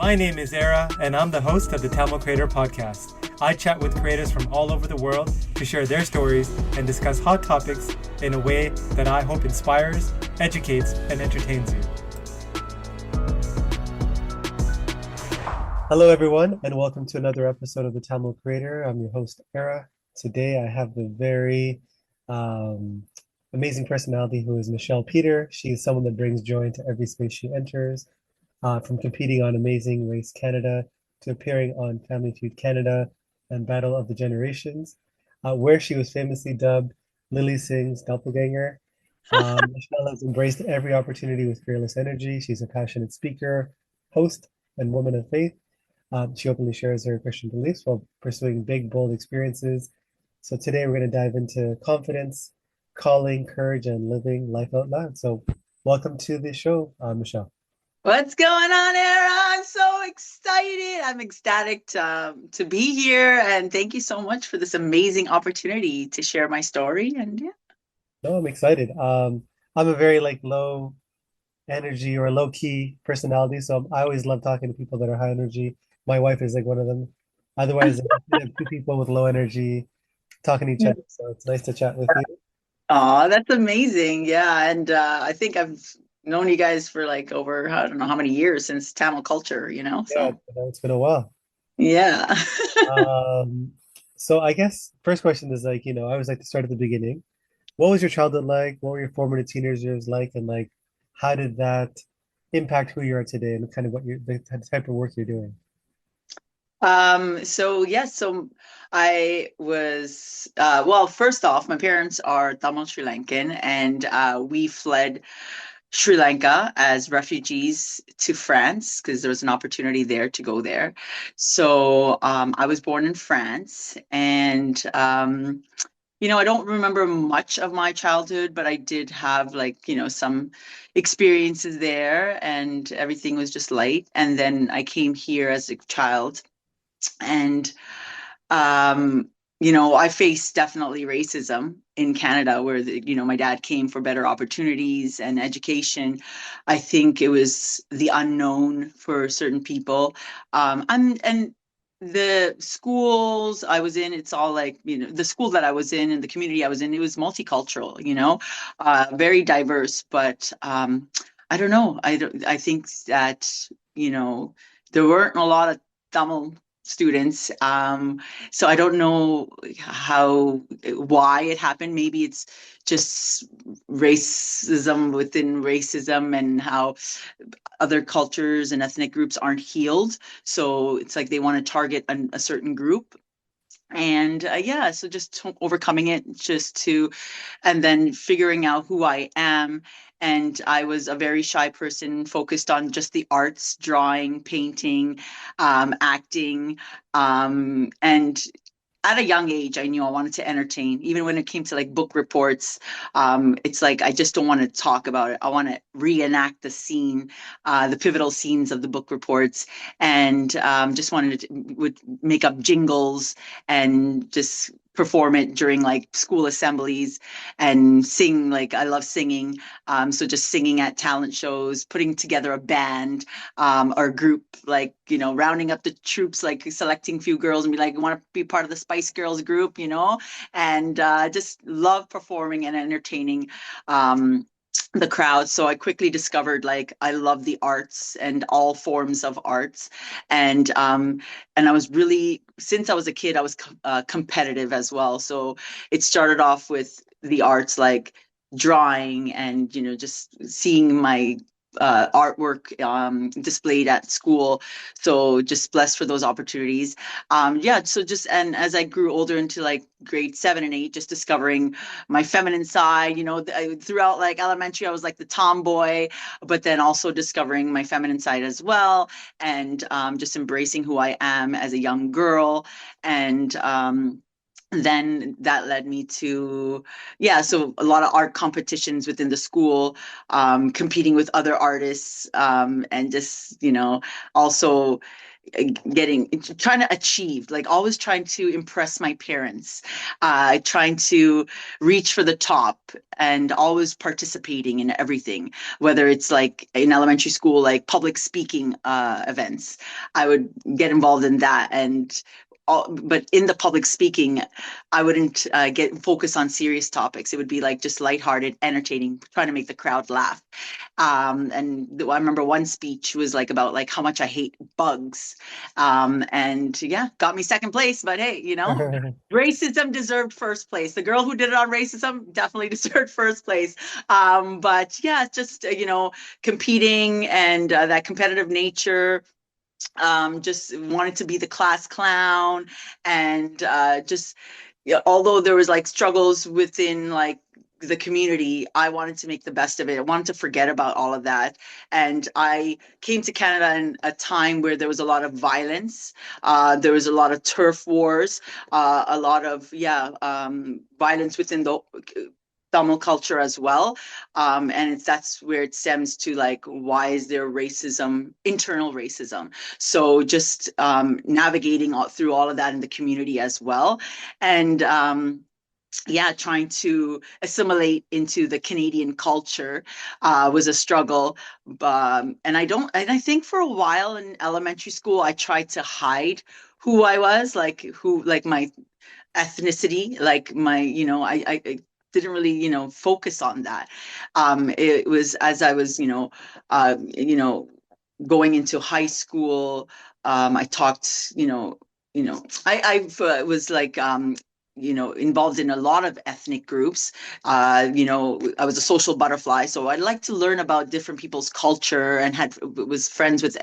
My name is Era, and I'm the host of the Tamil Creator Podcast. I chat with creators from all over the world to share their stories and discuss hot topics in a way that I hope inspires, educates, and entertains you. Hello, everyone, and welcome to another episode of the Tamil Creator. I'm your host, Era. Today, I have the very amazing personality who is Michele Peter. She is someone that brings joy into every space she enters. From competing on Amazing Race Canada to appearing on Family Feud Canada and Battle of the Generations, where she was famously dubbed Lily Singh's doppelgänger. Michele has embraced every opportunity with fearless energy. She's a passionate speaker, host, and woman of faith. She openly shares her Christian beliefs while pursuing big, bold experiences. So today we're going to dive into confidence, calling, courage, and living life out loud. So welcome to the show, Michele. What's going on, Era? I'm so excited. I'm ecstatic to be here. And thank you so much for this amazing opportunity to share my story. And yeah. No, I'm excited. I'm a very low energy or low key personality, so I always love talking to people that are high energy. My wife is like one of them. Otherwise, I have two people with low energy talking to each other. So it's nice to chat with you. Oh, that's amazing. Yeah. And I think I've known you guys for like over, I don't know how many years since Tamil culture, Yeah, So it's been a while. yeah. So I guess first question is I always like to start at the beginning. What was your childhood like? What were your formative teenage years like? And how did that impact who you are today and kind of the type of work you're doing? So I was well, first off, my parents are Tamil Sri Lankan, and we fled Sri Lanka as refugees to France because there was an opportunity there to go there. So I was born in France, and I don't remember much of my childhood, but I did have some experiences there, and everything was just light. And then I came here as a child, and um, I faced definitely racism in Canada, where my dad came for better opportunities and education. I think it was the unknown for certain people, and the schools I was in, it's all the school that I was in and the community I was in, it was multicultural, very diverse. But I don't know. I think that there weren't a lot of Tamil students. So I don't know why it happened. Maybe it's just racism within racism, and how other cultures and ethnic groups aren't healed. So it's like they want to target a certain group. And so just overcoming it, and then figuring out who I am. And I was a very shy person, focused on just the arts, drawing, painting, acting. And at a young age, I knew I wanted to entertain. Even when it came to book reports, it's like I just don't want to talk about it. I want to reenact the scene, the pivotal scenes of the book reports, and just wanted to would make up jingles and just perform it during school assemblies and sing. I love singing, so just singing at talent shows, putting together a band or group, rounding up the troops, selecting few girls and be like, want to be part of the Spice Girls group, and just love performing and entertaining the crowd. So I quickly discovered I love the arts and all forms of arts. And I was really, since I was a kid, I was competitive as well. So it started off with the arts, like drawing and just seeing my artwork displayed at school. So just blessed for those opportunities. And as I grew older into grade 7 and 8, just discovering my feminine side. Throughout elementary, I was the tomboy, but then also discovering my feminine side as well, and just embracing who I am as a young girl. And then that led me to so a lot of art competitions within the school, competing with other artists, and just also trying to achieve, like always trying to impress my parents, trying to reach for the top, and always participating in everything, whether it's like in elementary school, like public speaking events. I would get involved in that. But in the public speaking, I wouldn't get focus on serious topics. It would be like just lighthearted, entertaining, trying to make the crowd laugh. And I remember one speech was like about like how much I hate bugs. And yeah, got me second place. But hey, racism deserved first place. The girl who did it on racism definitely deserved first place. But yeah, just competing and that competitive nature, just wanted to be the class clown, and just although there was like struggles within like the community, I wanted to make the best of it. I wanted to forget about all of that. And I came to Canada in a time where there was a lot of violence. There was a lot of turf wars, a lot of, violence within the Tamil culture as well. And that's where it stems to like, why is there racism, internal racism? So just navigating through all of that in the community as well. And trying to assimilate into the Canadian culture was a struggle. And I think for a while in elementary school, I tried to hide who I was, like my ethnicity, like my, I didn't really, focus on that. It was as I was, going into high school, I talked, I was like, involved in a lot of ethnic groups. I was a social butterfly, so I like to learn about different people's culture, and was friends with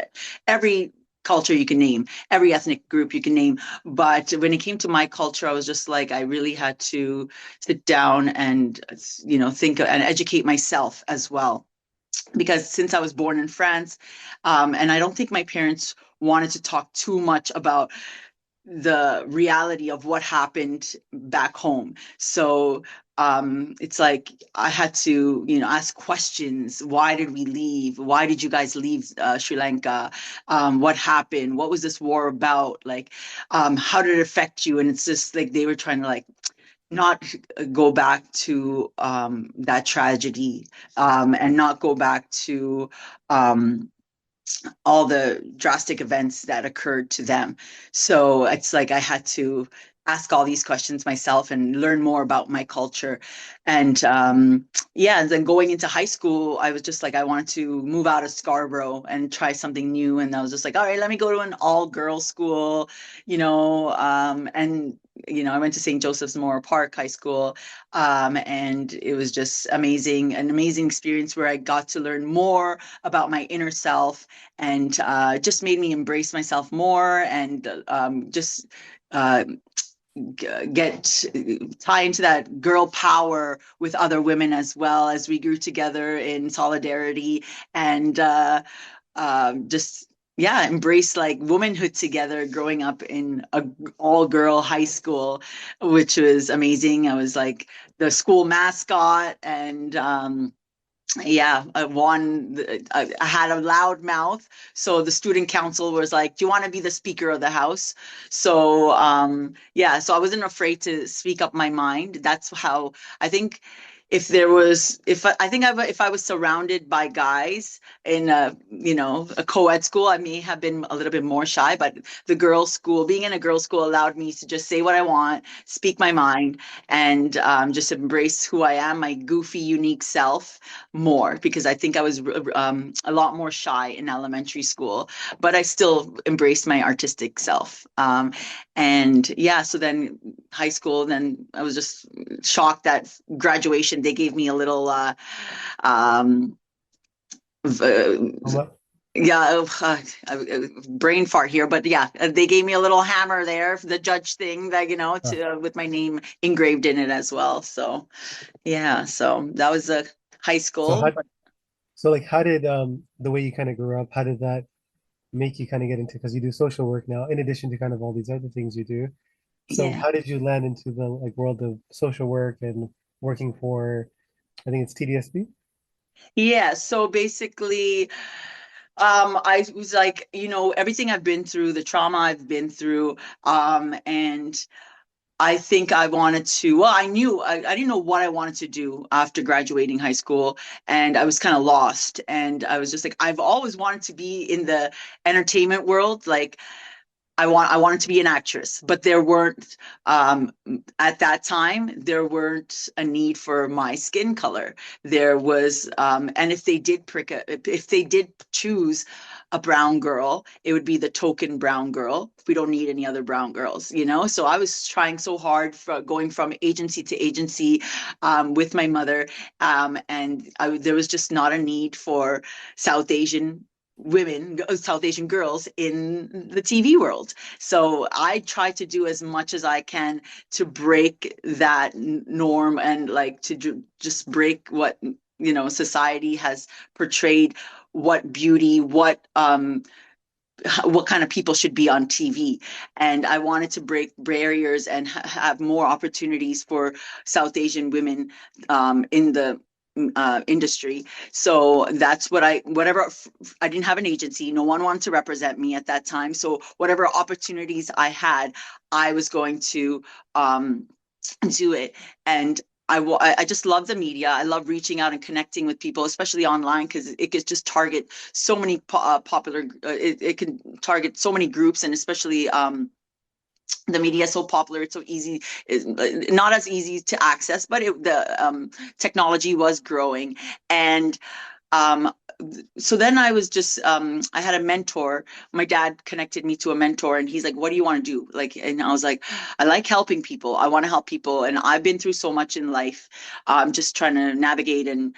every culture you can name, every ethnic group you can name. But when it came to my culture, I was just like, I really had to sit down and, think and educate myself as well. Because since I was born in France, and I don't think my parents wanted to talk too much about the reality of what happened back home. So it's like I had to, ask questions. Why did we leave? Why did you guys leave Sri Lanka? What happened? What was this war about? Like, how did it affect you? And it's just like they were trying to like not go back to that tragedy, and not go back to all the drastic events that occurred to them. So it's like I had to ask all these questions myself and learn more about my culture. And and then going into high school, I was just like, I wanted to move out of Scarborough and try something new. And I was just like, all right, let me go to an all girls school, and I went to St. Joseph's Memorial Park High School, and it was just amazing, an amazing experience where I got to learn more about my inner self, and just made me embrace myself more, and just uh, get tie into that girl power with other women as well, as we grew together in solidarity, and just embrace like womanhood together, growing up in a all girl high school, which was amazing. I was like the school mascot, and I won. I had a loud mouth, so the student council was like, "Do you want to be the speaker of the house?" So, so I wasn't afraid to speak up my mind. That's how I think. If I was surrounded by guys in a co-ed school, I may have been a little bit more shy. But being in a girls' school allowed me to just say what I want, speak my mind, and just embrace who I am, my goofy, unique self more, because I think I was a lot more shy in elementary school, but I still embraced my artistic self. So then high school, then I was just shocked that graduation, they gave me a little, um, What? yeah, brain fart here, but yeah, they gave me a little hammer there, the judge thing that, with my name engraved in it as well. So, so that was a high So school. how so like how did the way you kind of grew up, how did that make you kind of get into, because you do social work now in addition to kind of all these other things you do. So Yeah. how did you land into the like world of social work and working for, I think it's TDSB? Yeah. So basically, I was like, everything I've been through, the trauma I've been through, and I think I wanted to, well, I didn't know what I wanted to do after graduating high school, and I was kind of lost. And I was just like, I've always wanted to be in the entertainment world. Like, I wanted to be an actress, but there weren't at that time there weren't a need for my skin color. There was and if they did choose a brown girl, it would be the token brown girl. We don't need any other brown girls, you know? So I was trying so hard for going from agency to agency with my mother. There was just not a need for South Asian women, South Asian girls in the TV world. So I try to do as much as I can to break that norm and like to just break what, society has portrayed, what beauty, what kind of people should be on TV. And I wanted to break barriers and have more opportunities for South Asian women in the industry. So that's whatever, I didn't have an agency. No one wanted to represent me at that time. So whatever opportunities I had, I was going to do it. And I just love the media. I love reaching out and connecting with people, especially online, because it could just target so many popular. It can target so many groups, and especially the media is so popular. It's so easy. It's not as easy to access, but the technology was growing, and um, so then I was just I had a mentor. My dad connected me to a mentor, and he's like, what do you want to do? Like, and I was like, I like helping people. I want to help people, and I've been through so much in life. Just trying to navigate and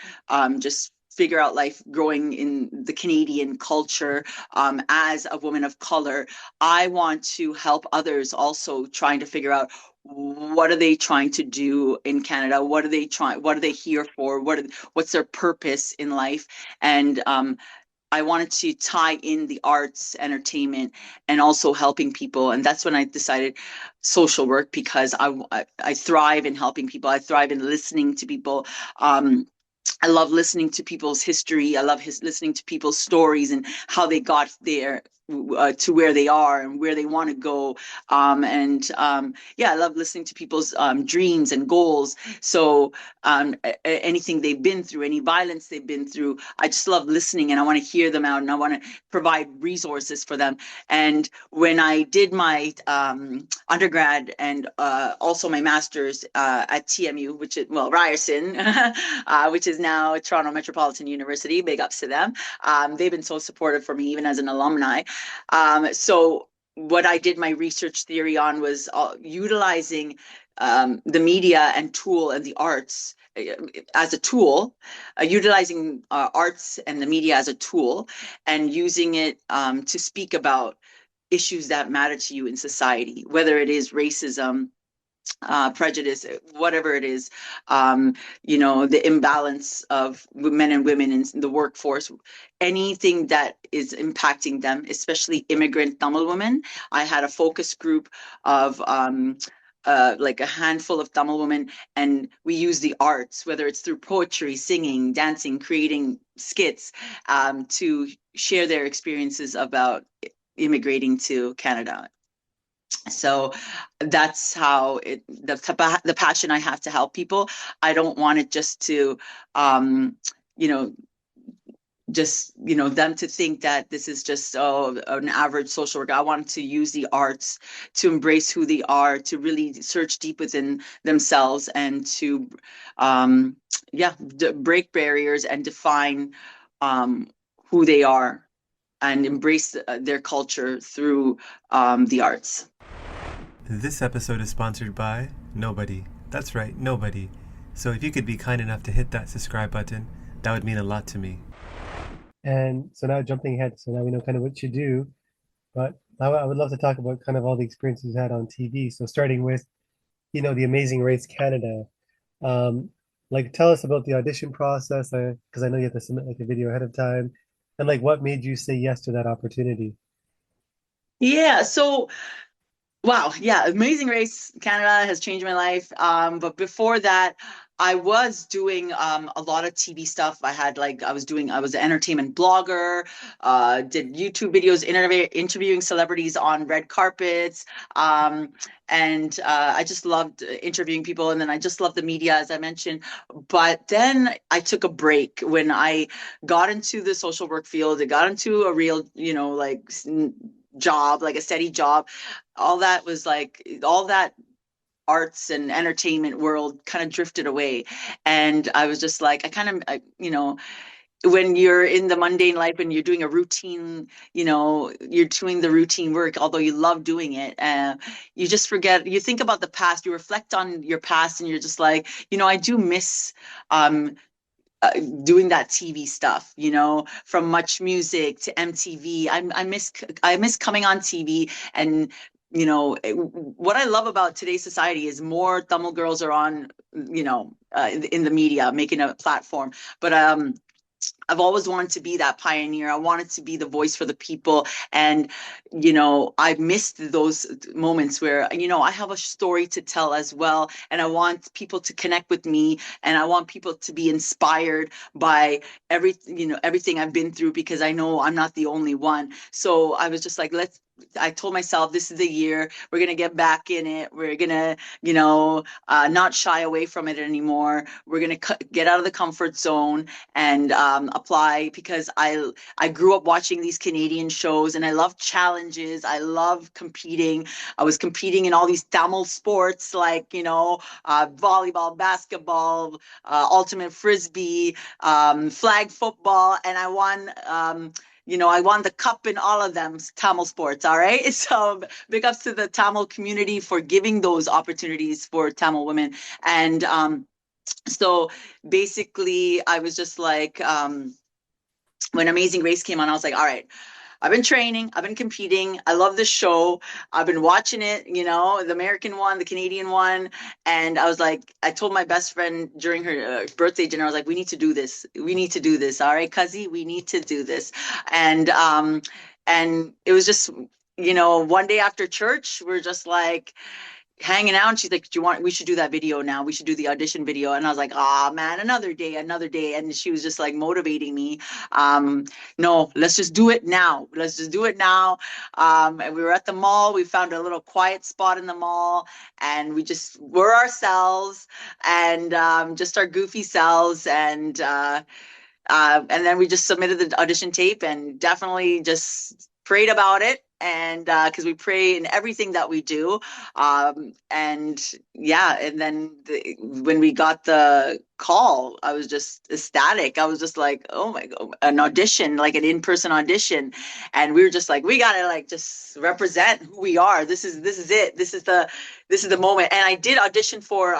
just figure out life growing in the Canadian culture as a woman of color. I want to help others also trying to figure out what are they trying to do in Canada? What are they here for? What's their purpose in life? And I wanted to tie in the arts, entertainment, and also helping people. And that's when I decided social work, because I thrive in helping people. I thrive in listening to people. I love listening to people's history. I love listening to people's stories and how they got there to where they are and where they want to go. Yeah, I love listening to people's dreams and goals. So anything they've been through, any violence they've been through, I just love listening, and I want to hear them out, and I want to provide resources for them. And when I did my undergrad and also my master's at TMU, which is, well, Ryerson, which is now Toronto Metropolitan University. Big ups to them. They've been so supportive for me, even as an alumni. So what I did my research theory on was utilizing the media and tool and the arts as a tool, utilizing arts and the media as a tool, and using it to speak about issues that matter to you in society, whether it is racism, prejudice, whatever it is, the imbalance of men and women in the workforce, anything that is impacting them, especially immigrant Tamil women. I had a focus group of like a handful of Tamil women, and we use the arts, whether it's through poetry, singing, dancing, creating skits, to share their experiences about immigrating to Canada. So that's how the passion I have to help people. I don't want it just to you know them to think that this is just an average social worker. I want to use the arts to embrace who they are, to really search deep within themselves, and to break barriers and define who they are, and embrace their culture through the arts. This episode is sponsored by nobody. That's right, nobody. So if you could be kind enough to hit that subscribe button, that would mean a lot to me. And so now jumping ahead, so now we know kind of what you do, but now I would love to talk about kind of all the experiences you had on TV. So starting with, The Amazing Race Canada. Like tell us about the audition process, because I know you have to submit like a video ahead of time, and like what made you say yes to that opportunity? Yeah, so wow, yeah, Amazing Race Canada has changed my life. But before that, I was doing a lot of TV stuff. I was an entertainment blogger, did YouTube videos, interviewing celebrities on red carpets. Um, and I just loved interviewing people. And then I just loved the media, as I mentioned. But then I took a break when I got into the social work field. I got into a real, job, like a steady job. All that arts and entertainment world kind of drifted away. And I was just like, when you're in the mundane life and you're doing a routine, you're doing the routine work, although you love doing it, you just forget, you think about the past, you reflect on your past, and you're just like, I do miss um, uh, doing that TV stuff, from Much Music to MTV. I miss coming on TV and what I love about today's society is more Tamil girls are on, in the media, making a platform. But I've always wanted to be that pioneer. I wanted to be the voice for the people. And, I missed those moments where, I have a story to tell as well. And I want people to connect with me, and I want people to be inspired by everything I've been through, because I know I'm not the only one. So I was just like, I told myself, this is the year we're going to get back in it. We're going to, not shy away from it anymore. We're going to get out of the comfort zone and apply, because I grew up watching these Canadian shows, and I love challenges. I love competing. I was competing in all these Tamil sports, like volleyball, basketball, ultimate frisbee, flag football, and I won. I won the cup in all of them, Tamil sports. All right. So big ups to the Tamil community for giving those opportunities for Tamil women. And so basically, I was just like, when Amazing Race came on, I was like, all right, I've been training, I've been competing. I love the show. I've been watching it, the American one, the Canadian one. And I was like, I told my best friend during her birthday dinner, I was like, we need to do this. We need to do this. All right, Cuzzy, we need to do this. And it was just, one day after church, we're just like, hanging out, and she's like, we should do that video now, we should do the audition video. And I was like, ah, oh, man, another day, another day. And she was just like motivating me. No, let's just do it now, let's just do it now. And we were at the mall, we found a little quiet spot in the mall, and we just were ourselves, and just our goofy selves. And then we just submitted the audition tape, and definitely just prayed about it. And because we pray in everything that we do. And yeah, and then when we got the call, I was just ecstatic. I was just like, oh my God, an audition, like an in-person audition. And we were just like, we gotta like just represent who we are. This is it. This is the moment. And I did audition for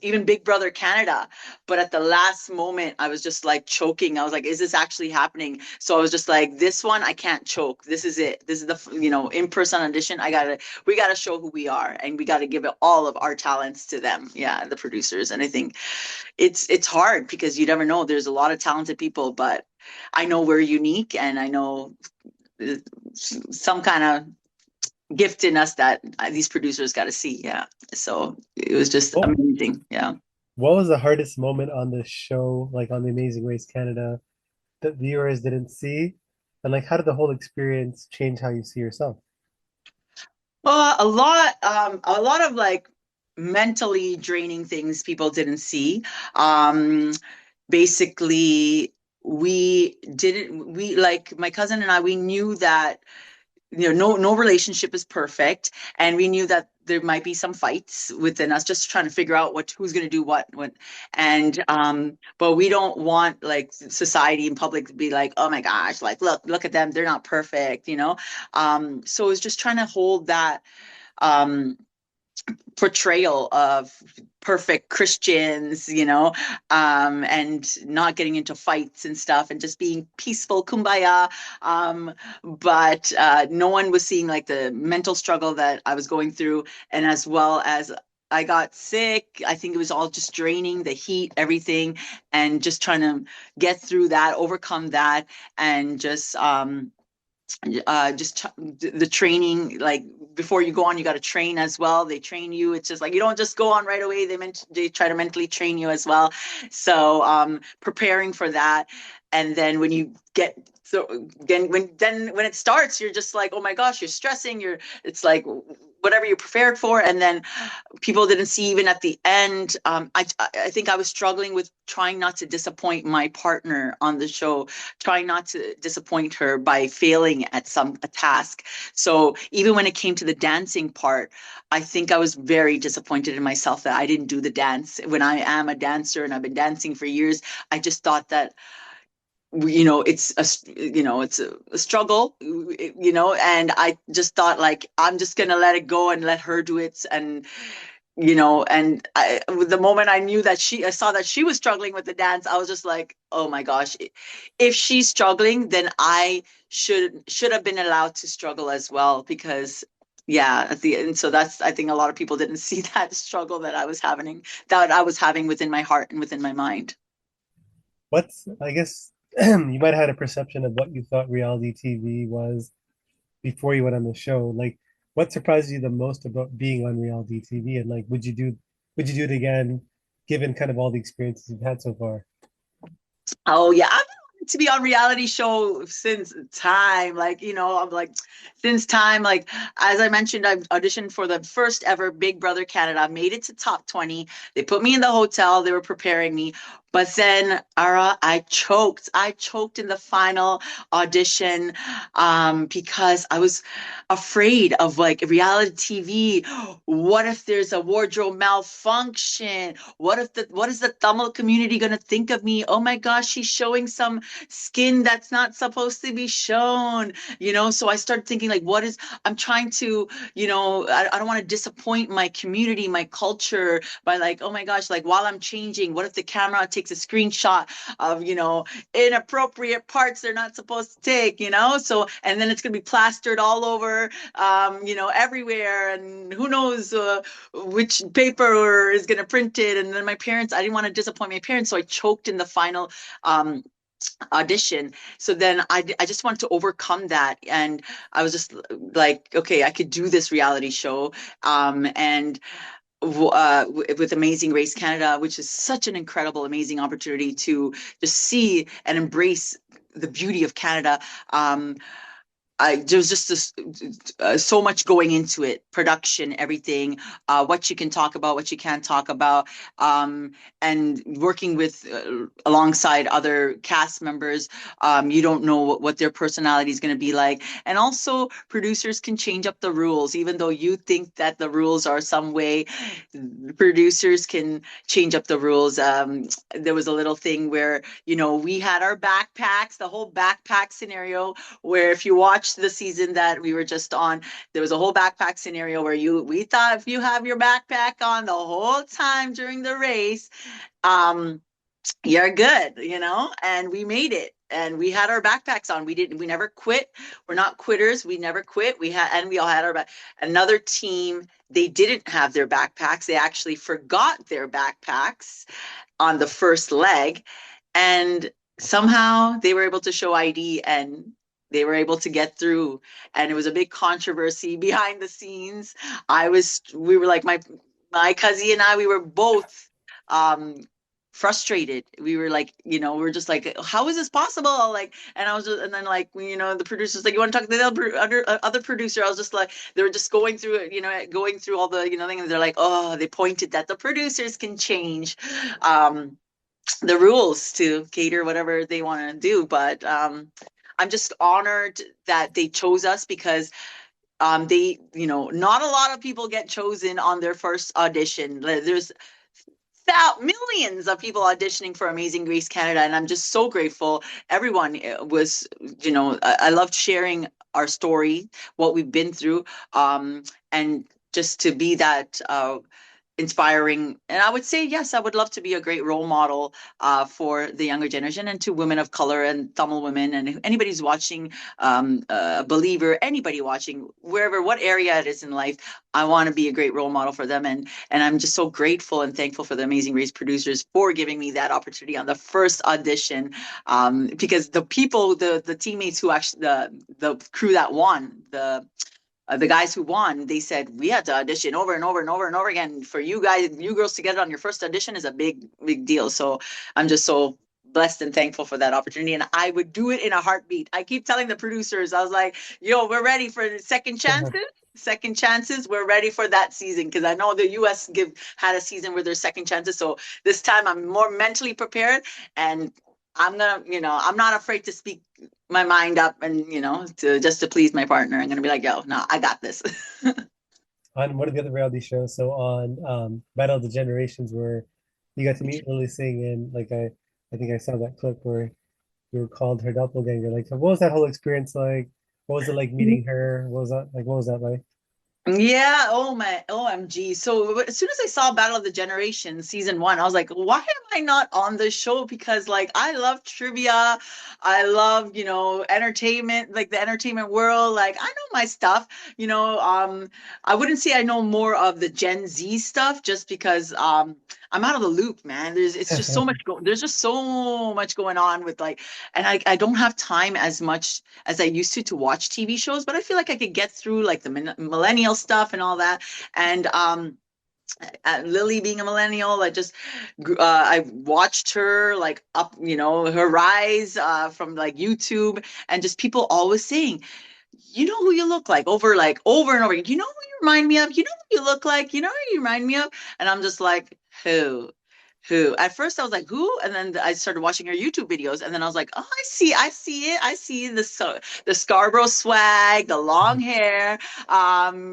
even Big Brother Canada. But at the last moment, I was just like choking. I was like, is this actually happening? So I was just like, this one, I can't choke. This is it. This is the, in-person audition. We gotta show who we are, and we gotta give it all of our talents to them. Yeah, the producers. And I think it's hard, because you never know. There's a lot of talented people, but I know we're unique, and I know some kind of gift in us that these producers got to see. Yeah. So it was just What amazing. Yeah. what was the hardest moment on the show, like on the Amazing Race Canada, that viewers didn't see? And like how did the whole experience change how you see yourself? Well, a lot of like mentally draining things people didn't see. Um, Basically, we like my cousin and I, we knew that no relationship is perfect, and we knew that there might be some fights within us, just trying to figure out who's going to do what when. And but we don't want like society and public to be like, oh my gosh, like look at them, they're not perfect, so it's just trying to hold that um portrayal of perfect Christians, and not getting into fights and stuff, and just being peaceful, kumbaya. But no one was seeing like the mental struggle that I was going through, and as well as I got sick. I think it was all just draining, the heat, everything, and just trying to get through that, overcome that, and just just the training, like before you go on, you got to train as well. They train you. It's just like you don't just go on right away. They try to mentally train you as well. So preparing for that, and then when you get so then when it starts, you're just like, oh my gosh, you're stressing. It's like whatever you prepared for, and then people didn't see even at the end. I think I was struggling with trying not to disappoint my partner on the show, trying not to disappoint her by failing at a task. So even when it came to the dancing part, I think I was very disappointed in myself that I didn't do the dance. When I am a dancer and I've been dancing for years, I just thought that it's a struggle, and I just thought like I'm just gonna let it go and let her do it. And the moment I saw that she was struggling with the dance, I was just like, oh my gosh, if she's struggling, then I should have been allowed to struggle as well, because yeah, at the end. So that's, I think a lot of people didn't see that struggle that I was having within my heart and within my mind. What's, I guess, you might have had a perception of what you thought reality TV was before you went on the show. Like, what surprised you the most about being on reality TV? And like, would you do it again, given kind of all the experiences you've had so far? Oh yeah, I've been wanting to be on reality show since time. Like, I'm like since time. Like as I mentioned, I've auditioned for the first ever Big Brother Canada. Made it to top 20. They put me in the hotel. They were preparing me. But then, Ara, I choked. I choked in the final audition because I was afraid of like reality TV. What if there's a wardrobe malfunction? What is the Tamil community gonna think of me? Oh my gosh, she's showing some skin that's not supposed to be shown. So I started thinking like, I'm trying to, I don't want to disappoint my community, my culture by like, oh my gosh, like while I'm changing, what if the camera takes a screenshot of, inappropriate parts they're not supposed to take, So, and then it's gonna be plastered all over, everywhere, and who knows which paper is going to print it. And then I didn't want to disappoint my parents, so I choked in the final um, audition. So then I just wanted to overcome that, and I was just like, okay, I could do this reality show. And with Amazing Race Canada, which is such an incredible, amazing opportunity to just see and embrace the beauty of Canada. There's just so much going into it, production, everything, what you can talk about, what you can't talk about, um, and working with alongside other cast members. You don't know what their personality is going to be like, and also producers can change up the rules, even though you think that the rules are some way. Producers can change up the rules. There was a little thing where we had our backpacks, the whole backpack scenario where if you watched the season that we were just on, there was a whole backpack scenario where we thought if you have your backpack on the whole time during the race, um, you're good, and we made it. And we had our backpacks on. We never quit. We're not quitters. We never quit. We all had our back. Another team, they didn't have their backpacks. They actually forgot their backpacks on the first leg. And somehow they were able to show ID and they were able to get through. And it was a big controversy behind the scenes. We were like, my cousin and I, we were both um frustrated. We were like, we were just like, how is this possible? Like, and I was just, and then like, the producer's like, you want to talk to the other producer? I was just like, they were just going through it, going through all the, thing, and they're like, oh, they pointed that the producers can change the rules to cater whatever they want to do. But I'm just honored that they chose us because not a lot of people get chosen on their first audition. There's millions of people auditioning for Amazing Grace Canada, and I'm just so grateful. Everyone was, I loved sharing our story, what we've been through, and just to be that inspiring. And I would say, yes, I would love to be a great role model for the younger generation and to women of color and Tamil women and anybody who's watching, a believer, anybody watching, wherever, what area it is in life. I want to be a great role model for them. And I'm just so grateful and thankful for the Amazing Race producers for giving me that opportunity on the first audition. Because the people, the teammates who actually, the crew that won, the guys who won, they said we had to audition over and over and over and over again. For you guys, you girls to get it on your first audition is a big deal. So I'm just so blessed and thankful for that opportunity. And I would do it in a heartbeat. I keep telling the producers, I was like, yo, we're ready for second chances. Second chances, we're ready for that season because I know the US had a season where there's second chances. So this time I'm more mentally prepared and I'm gonna, I'm not afraid to speak my mind up and to just to please my partner. I'm gonna be like, yo, no, I got this. On one of the other reality shows, so on Battle of the Generations, where you got to meet Lily Singh, and like I think I saw that clip where you were called her doppelganger. Like, what was that whole experience like? What was it like meeting her? What was that like? What was that like? Yeah, oh my OMG. So as soon as I saw Battle of the Generation season one, I was like, why am I not on this show? Because like I love trivia. I love, entertainment, like the entertainment world. Like I know my stuff, I wouldn't say I know more of the Gen Z stuff just because I'm out of the loop, man. It's just so much there's just so much going on with like, and I don't have time as much as I used to watch TV shows, but I feel like I could get through like the millennial stuff and all that. And Lily being a millennial, I watched her like up, her rise from like YouTube and just people always saying, you know who you look like over and over. You know who you remind me of? You know who you look like? You know who you remind me of? And I'm just like, who? Who? At first I was like, who? And then I started watching her YouTube videos, and then I was like, oh, I see it. I see the Scarborough swag, the long hair,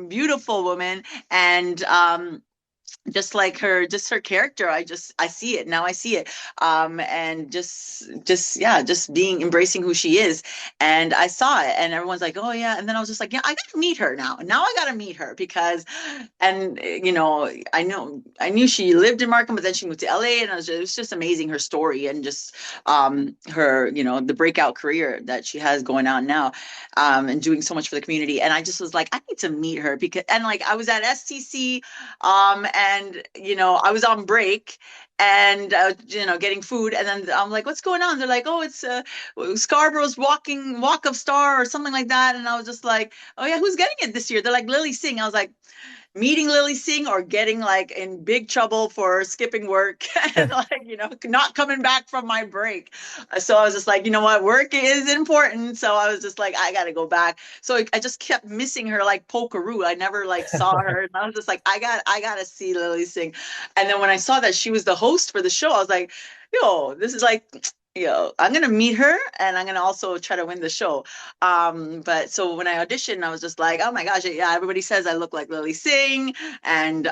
beautiful woman, and just her character. I see it now. I see it. And yeah, just being embracing who she is. And I saw it, and everyone's like, oh yeah. And then I was just like, yeah, I gotta meet her now. Now I gotta meet her because, and I knew she lived in Markham, but then she moved to LA, and it was just amazing her story and just her, the breakout career that she has going on now, and doing so much for the community. And I just was like, I need to meet her because, and like I was at STC, and I was on break and getting food, and then I'm like, what's going on? They're like, oh, it's Scarborough's walk of star or something like that. And I was just like, oh yeah, who's getting it this year? They're like, Lily Singh. I was like, meeting Lily Singh or getting like in big trouble for skipping work and like, not coming back from my break. So I was just like, you know what, work is important. So I was just like, I got to go back. So I just kept missing her like pokeroo. I never like saw her. And I was just like, I got to see Lily Singh. And then when I saw that she was the host for the show, I was like, yo, this is like, I'm gonna meet her and I'm gonna also try to win the show. But so when I auditioned, I was just like, oh my gosh, yeah, everybody says I look like Lily Singh, and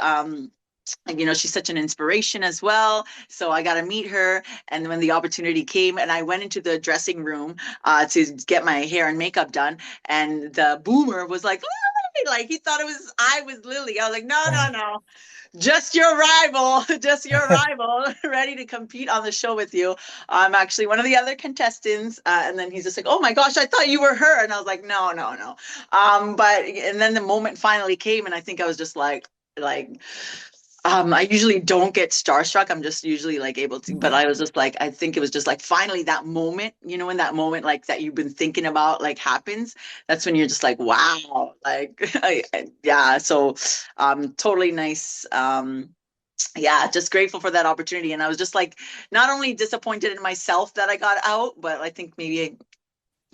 she's such an inspiration as well. So I got to meet her. And when the opportunity came, and I went into the dressing room to get my hair and makeup done, and the boomer was like, Lily, like he thought I was Lily. I was like, no, no, no, just your rival, just your rival, ready to compete on the show with you. I'm actually one of the other contestants. And then he's just like, oh my gosh, I thought you were her. And I was like, no, no, no. And then the moment finally came, and I think I was just like, I usually don't get starstruck. I'm just usually like able to, but I was just like, I think it was just like finally that moment, in that moment like that you've been thinking about like happens. That's when you're just like, wow, like, yeah. So, totally nice. Yeah, just grateful for that opportunity. And I was just like, not only disappointed in myself that I got out, but I think maybe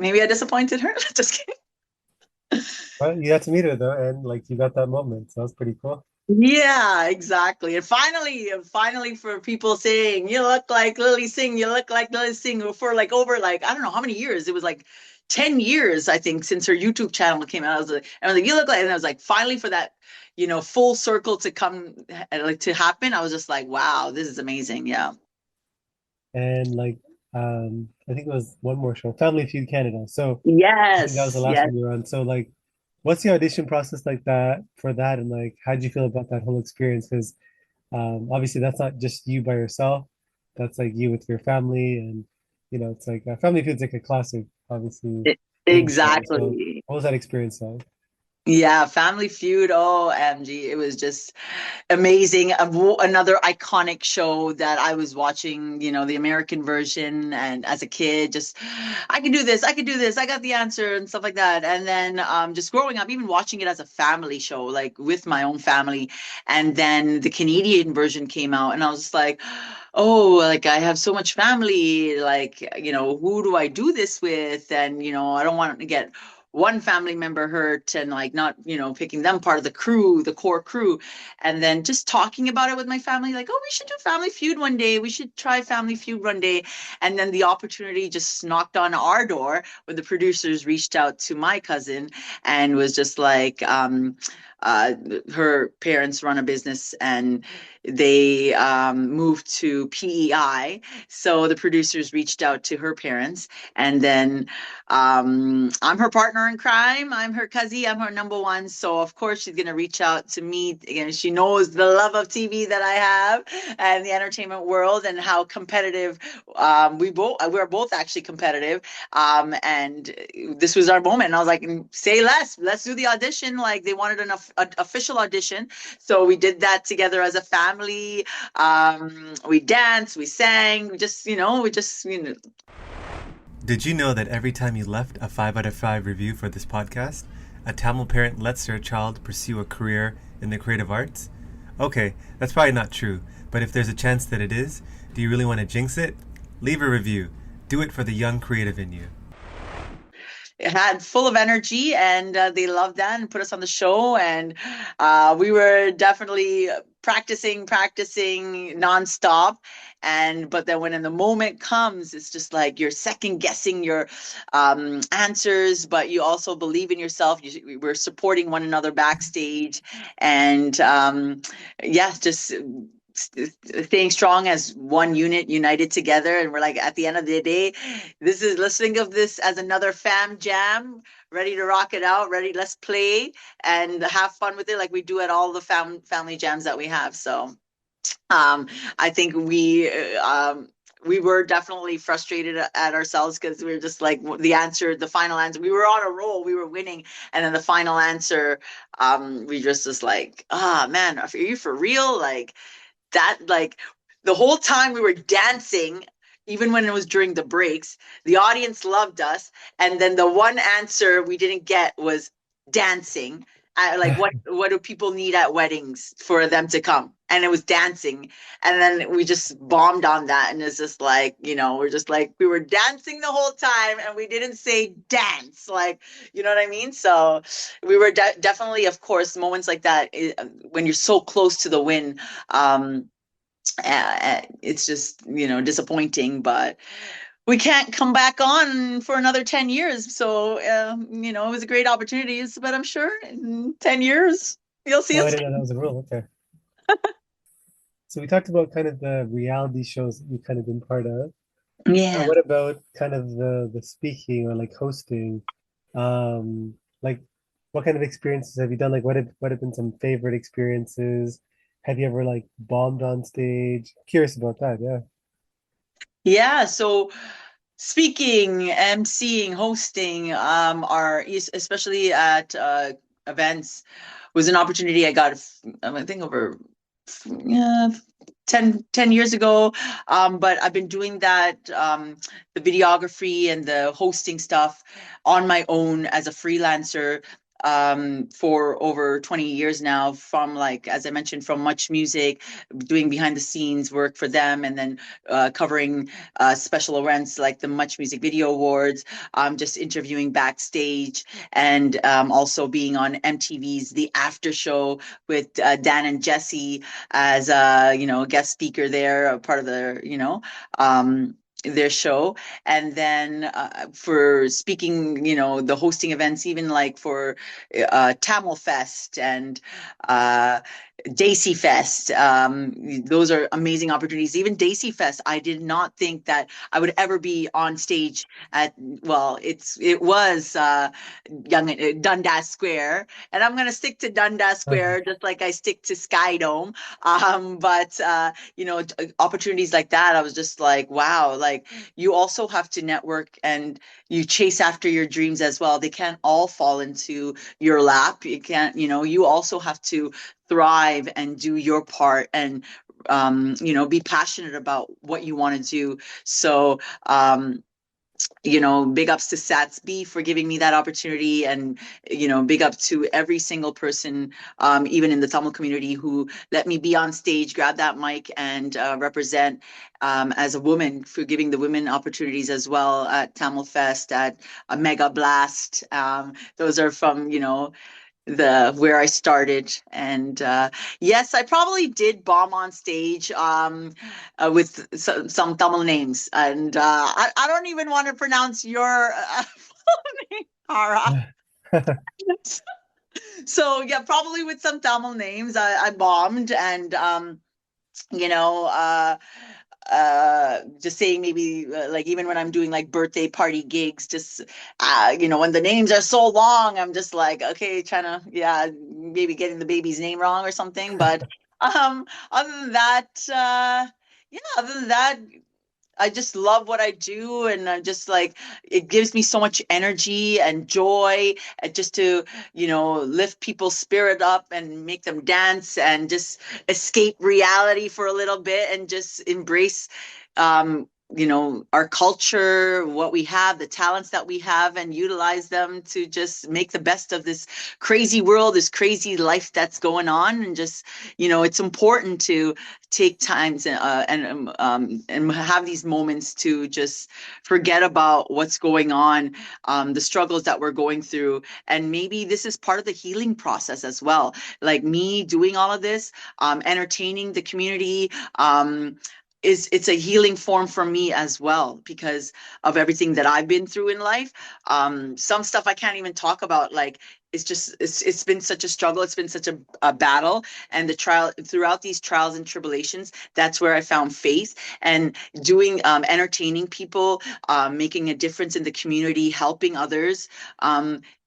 I disappointed her. Just kidding. Well, you got to meet her though, and like you got that moment, so that's pretty cool. Yeah, exactly. And finally for people saying, you look like Lily Singh, you look like Lily Singh for like over like, I don't know how many years. It was like 10 years, I think, since her YouTube channel came out. I was like, you look like, and I was like, finally for that, full circle to come, like to happen. I was just like, wow, this is amazing. Yeah. And like I think it was one more show, Family Feud Canada. So I think that was the Yes. last Yes. one you were on. So like what's the audition process like that for that, and like how did you feel about that whole experience? Because Obviously, that's not just you by yourself. That's like you with your family, and it's like Family Feud's like a classic, obviously, game show. So, Exactly. what was that experience like? Yeah, Family Feud. Oh, MG, it was just amazing. Another iconic show that I was watching, the American version, and as a kid, just I can do this, I can do this, I got the answer and stuff like that. And then just growing up, even watching it as a family show, like with my own family. And then the Canadian version came out, and I was just like, oh, like I have so much family, like, who do I do this with? And, I don't want to get one family member hurt and like not picking them part of the crew, the core crew, and then just talking about it with my family, like, oh, we should do Family Feud one day, we should try Family Feud one day. And then the opportunity just knocked on our door when the producers reached out to my cousin and was just like, uh, her parents run a business and they moved to PEI. So the producers reached out to her parents, and then I'm her partner in crime. I'm her cousin. I'm her number one. So of course she's gonna reach out to me. Again, she knows the love of TV that I have and the entertainment world and how competitive we're both actually competitive. And this was our moment. And I was like, say less. Let's do the audition. Like they wanted an official audition, so we did that together as a family. We danced, we sang, we just. Did you know that every time you left a 5 out of 5 review for this podcast, a Tamil parent lets their child pursue a career in the creative arts? Okay, that's probably not true, but if there's a chance that it is, do you really want to jinx it? Leave a review. Do it for the young creative in you. It had full of energy, and they loved that and put us on the show. And we were definitely practicing nonstop. And but then when in the moment comes, it's just like you're second guessing your answers, but you also believe in yourself. We're supporting one another backstage, and yeah, just staying strong as one unit, united together. And we're like, at the end of the day, this is, let's think of this as another fam jam, ready to rock it out, ready, let's play and have fun with it like we do at all the family jams that we have. So I think we were definitely frustrated at ourselves because we were just like the final answer. We were on a roll, we were winning, and then the final answer, we just like, ah, man, are you for real? Like the whole time we were dancing, even when it was during the breaks, the audience loved us. And then the one answer we didn't get was dancing. Like what do people need at weddings for them to come? And it was dancing. And then we just bombed on that. And it's just like, we're just like, we were dancing the whole time and we didn't say dance. Like, you know what I mean? So we were definitely, of course, moments like that, when you're so close to the win, it's just disappointing, but we can't come back on for another 10 years. So it was a great opportunity, but I'm sure in 10 years you'll see Oh, I us. didn't know that was a rule. Okay. So we talked about kind of the reality shows that you've kind of been part of. Yeah. What about kind of the speaking or like hosting? Like what kind of experiences have you done? Like what have been some favorite experiences? Have you ever like bombed on stage? Curious about that, yeah. Yeah, so speaking, emceeing, hosting, are especially at events, was an opportunity I got, I think over, yeah, 10 years ago. But I've been doing that, the videography and the hosting stuff on my own as a freelancer, for over 20 years now, from, like, as I mentioned, from Much Music, doing behind the scenes work for them, and then covering special events like the Much Music Video Awards, just interviewing backstage, and also being on MTV's The After Show with Dan and Jesse as a guest speaker there, a part of their show. And then for speaking, the hosting events, even like for Tamil Fest and uh, Daisy Fest. Those are amazing opportunities. Even Daisy Fest, I did not think that I would ever be on stage at, well, it was young Dundas Square, and I'm gonna stick to Dundas Uh-huh. Square just like I stick to Sky Dome. But opportunities like that, I was just like, wow, like you also have to network and you chase after your dreams as well. They can't all fall into your lap. You can't, you also have to thrive and do your part and be passionate about what you want to do. So big ups to Sats B for giving me that opportunity, and big up to every single person, even in the Tamil community, who let me be on stage, grab that mic, and represent as a woman, for giving the women opportunities as well at Tamil Fest, at a Mega Blast. Those are from the where I started. And yes, I probably did bomb on stage with some Tamil names, and I don't even want to pronounce your full name, Tara. So yeah, probably with some Tamil names, I bombed, and you know. Just saying, maybe like even when I'm doing like birthday party gigs, just when the names are so long, I'm just like, okay, trying to, yeah, maybe getting the baby's name wrong or something. But other than that, other than that, I just love what I do, and I'm just like, it gives me so much energy and joy, and just to, lift people's spirit up and make them dance and just escape reality for a little bit and just embrace, our culture, what we have, the talents that we have, and utilize them to just make the best of this crazy world, this crazy life that's going on. And just, it's important to take times and have these moments to just forget about what's going on, the struggles that we're going through, and maybe this is part of the healing process as well. Like me doing all of this, entertaining the community, it's a healing form for me as well, because of everything that I've been through in life. Some stuff I can't even talk about, like it's been such a struggle, it's been such a battle, and the trial, throughout these trials and tribulations, that's where I found faith. And doing, entertaining people, making a difference in the community, helping others,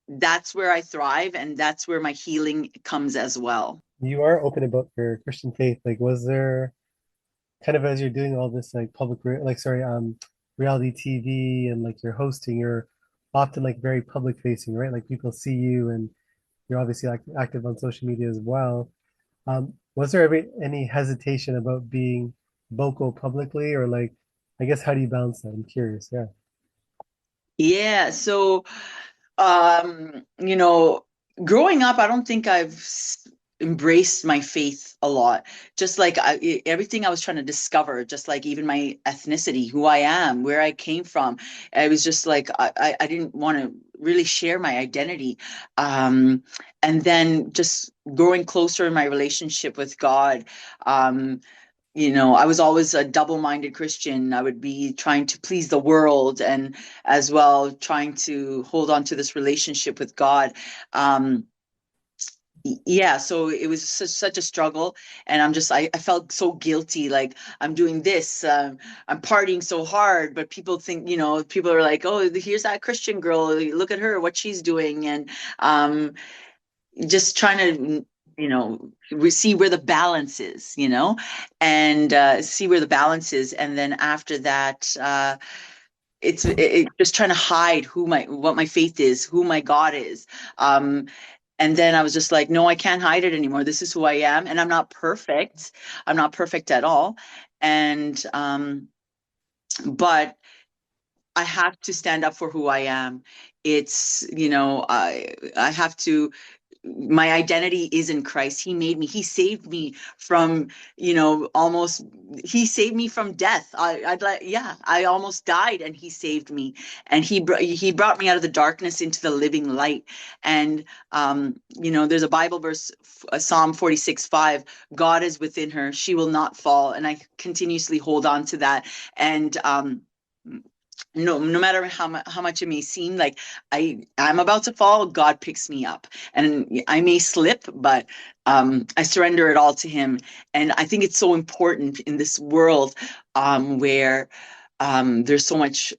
that's where I thrive, and that's where my healing comes as well. You are open about your Christian faith. Like, was there kind of, as you're doing all this like reality TV, and like you're hosting, you're often like very public facing, right? Like people see you, and you're obviously active on social media as well. Was there ever any hesitation about being vocal publicly, or like, I guess, how do you balance that? I'm curious. Yeah. Yeah, so um, you know, growing up, I don't think I've embraced my faith a lot. Just like everything I was trying to discover, just like even my ethnicity, who I am, where I came from. I was just like, I didn't want to really share my identity. And then just growing closer in my relationship with God, um, I was always a double-minded Christian. I would be trying to please the world, and as well trying to hold on to this relationship with God. Um, yeah, so it was such a struggle, and I felt so guilty, like I'm doing this, I'm partying so hard, but people think, people are like, oh, here's that Christian girl, look at her, what she's doing. And um, just trying to, we see where the balance is, and see where the balance is. And then after that, it's just trying to hide what my faith is, who my God is. Um, and then I was just like, no, I can't hide it anymore. This is who I am, and I'm not perfect. I'm not perfect at all. And but I have to stand up for who I am. It's, I have to, my identity is in Christ. He made me. He saved me from, almost, he saved me from death. I'd like, yeah, I almost died, and he saved me, and he brought me out of the darkness into the living light. And there's a Bible verse, Psalm 46:5. God is within her; she will not fall. And I continuously hold on to that. And no matter how much it may seem like I'm about to fall, God picks me up, and I may slip, but I surrender it all to Him. And I think it's so important in this world where there's so much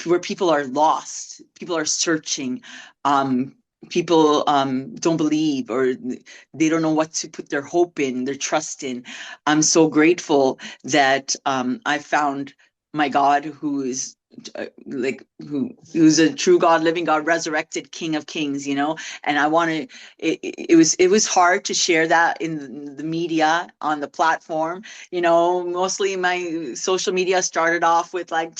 where people are lost, people are searching, people don't believe, or they don't know what to put their hope in, their trust in. I'm so grateful that I found my God, who is who's a true God, living God, resurrected King of Kings, and I want to, it was hard to share that in the media, on the platform. Mostly my social media started off with like,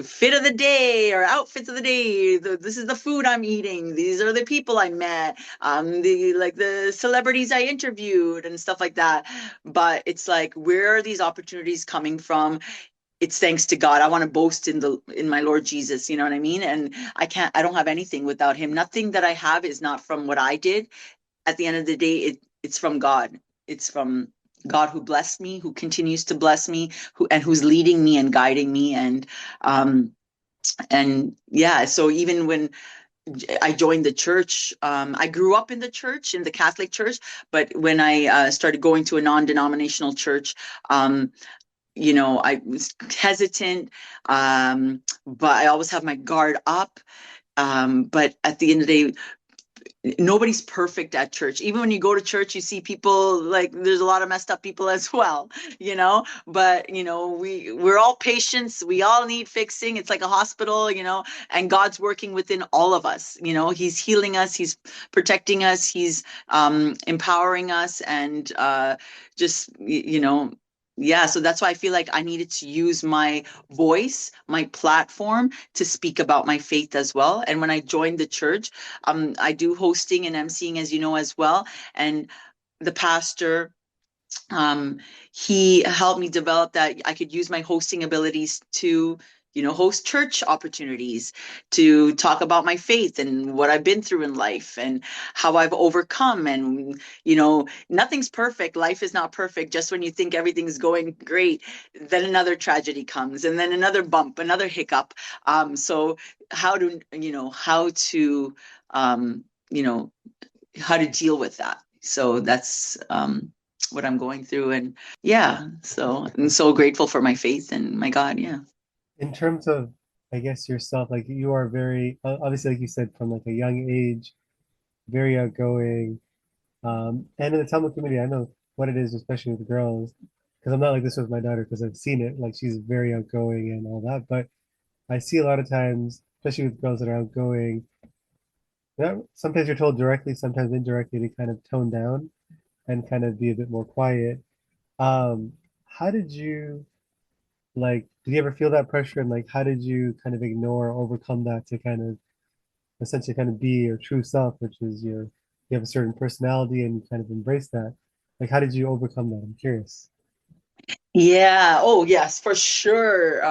fit of the day or outfits of the day. This is the food I'm eating. These are the people I met. The celebrities I interviewed and stuff like that. But it's like, where are these opportunities coming from? It's thanks to God. I want to boast in my Lord Jesus. You know what I mean? And I don't have anything without Him. Nothing that I have is not from what I did. At the end of the day, it's from God. It's from God, who blessed me, who continues to bless me, who's leading me and guiding me. And yeah, so even when I joined the church, I grew up in the church, in the Catholic Church, but when I started going to a non-denominational church, I was hesitant, but I always have my guard up. But at the end of the day, nobody's perfect at church. Even when you go to church, you see people, like, there's a lot of messed up people as well, but we're all patients. We all need fixing. It's like a hospital, and God's working within all of us. He's healing us, He's protecting us, He's empowering us, and just yeah, so that's why I feel like I needed to use my voice, my platform, to speak about my faith as well. And when I joined the church, I do hosting and emceeing, as you know, as well. And the pastor, he helped me develop that I could use my hosting abilities to host church opportunities, to talk about my faith and what I've been through in life and how I've overcome. And nothing's perfect. Life is not perfect. Just when you think everything's going great, then another tragedy comes, and then another bump, another hiccup. So how to how to deal with that. So that's what I'm going through. And yeah, so I'm so grateful for my faith and my God. Yeah. In terms of, I guess, yourself, like you are very, obviously, like you said, from like a young age, very outgoing. And in the Tamil community, I know what it is, especially with girls, because I'm not like this with my daughter because I've seen it. Like she's very outgoing and all that. But I see a lot of times, especially with girls that are outgoing, sometimes you're told directly, sometimes indirectly to kind of tone down and kind of be a bit more quiet. Um, how did you did you ever feel that pressure, and like how did you kind of ignore or overcome that to kind of essentially kind of be your true self, which is you have a certain personality and you kind of embrace that. Like how did you overcome that? I'm curious. Yeah. Oh, yes, for sure.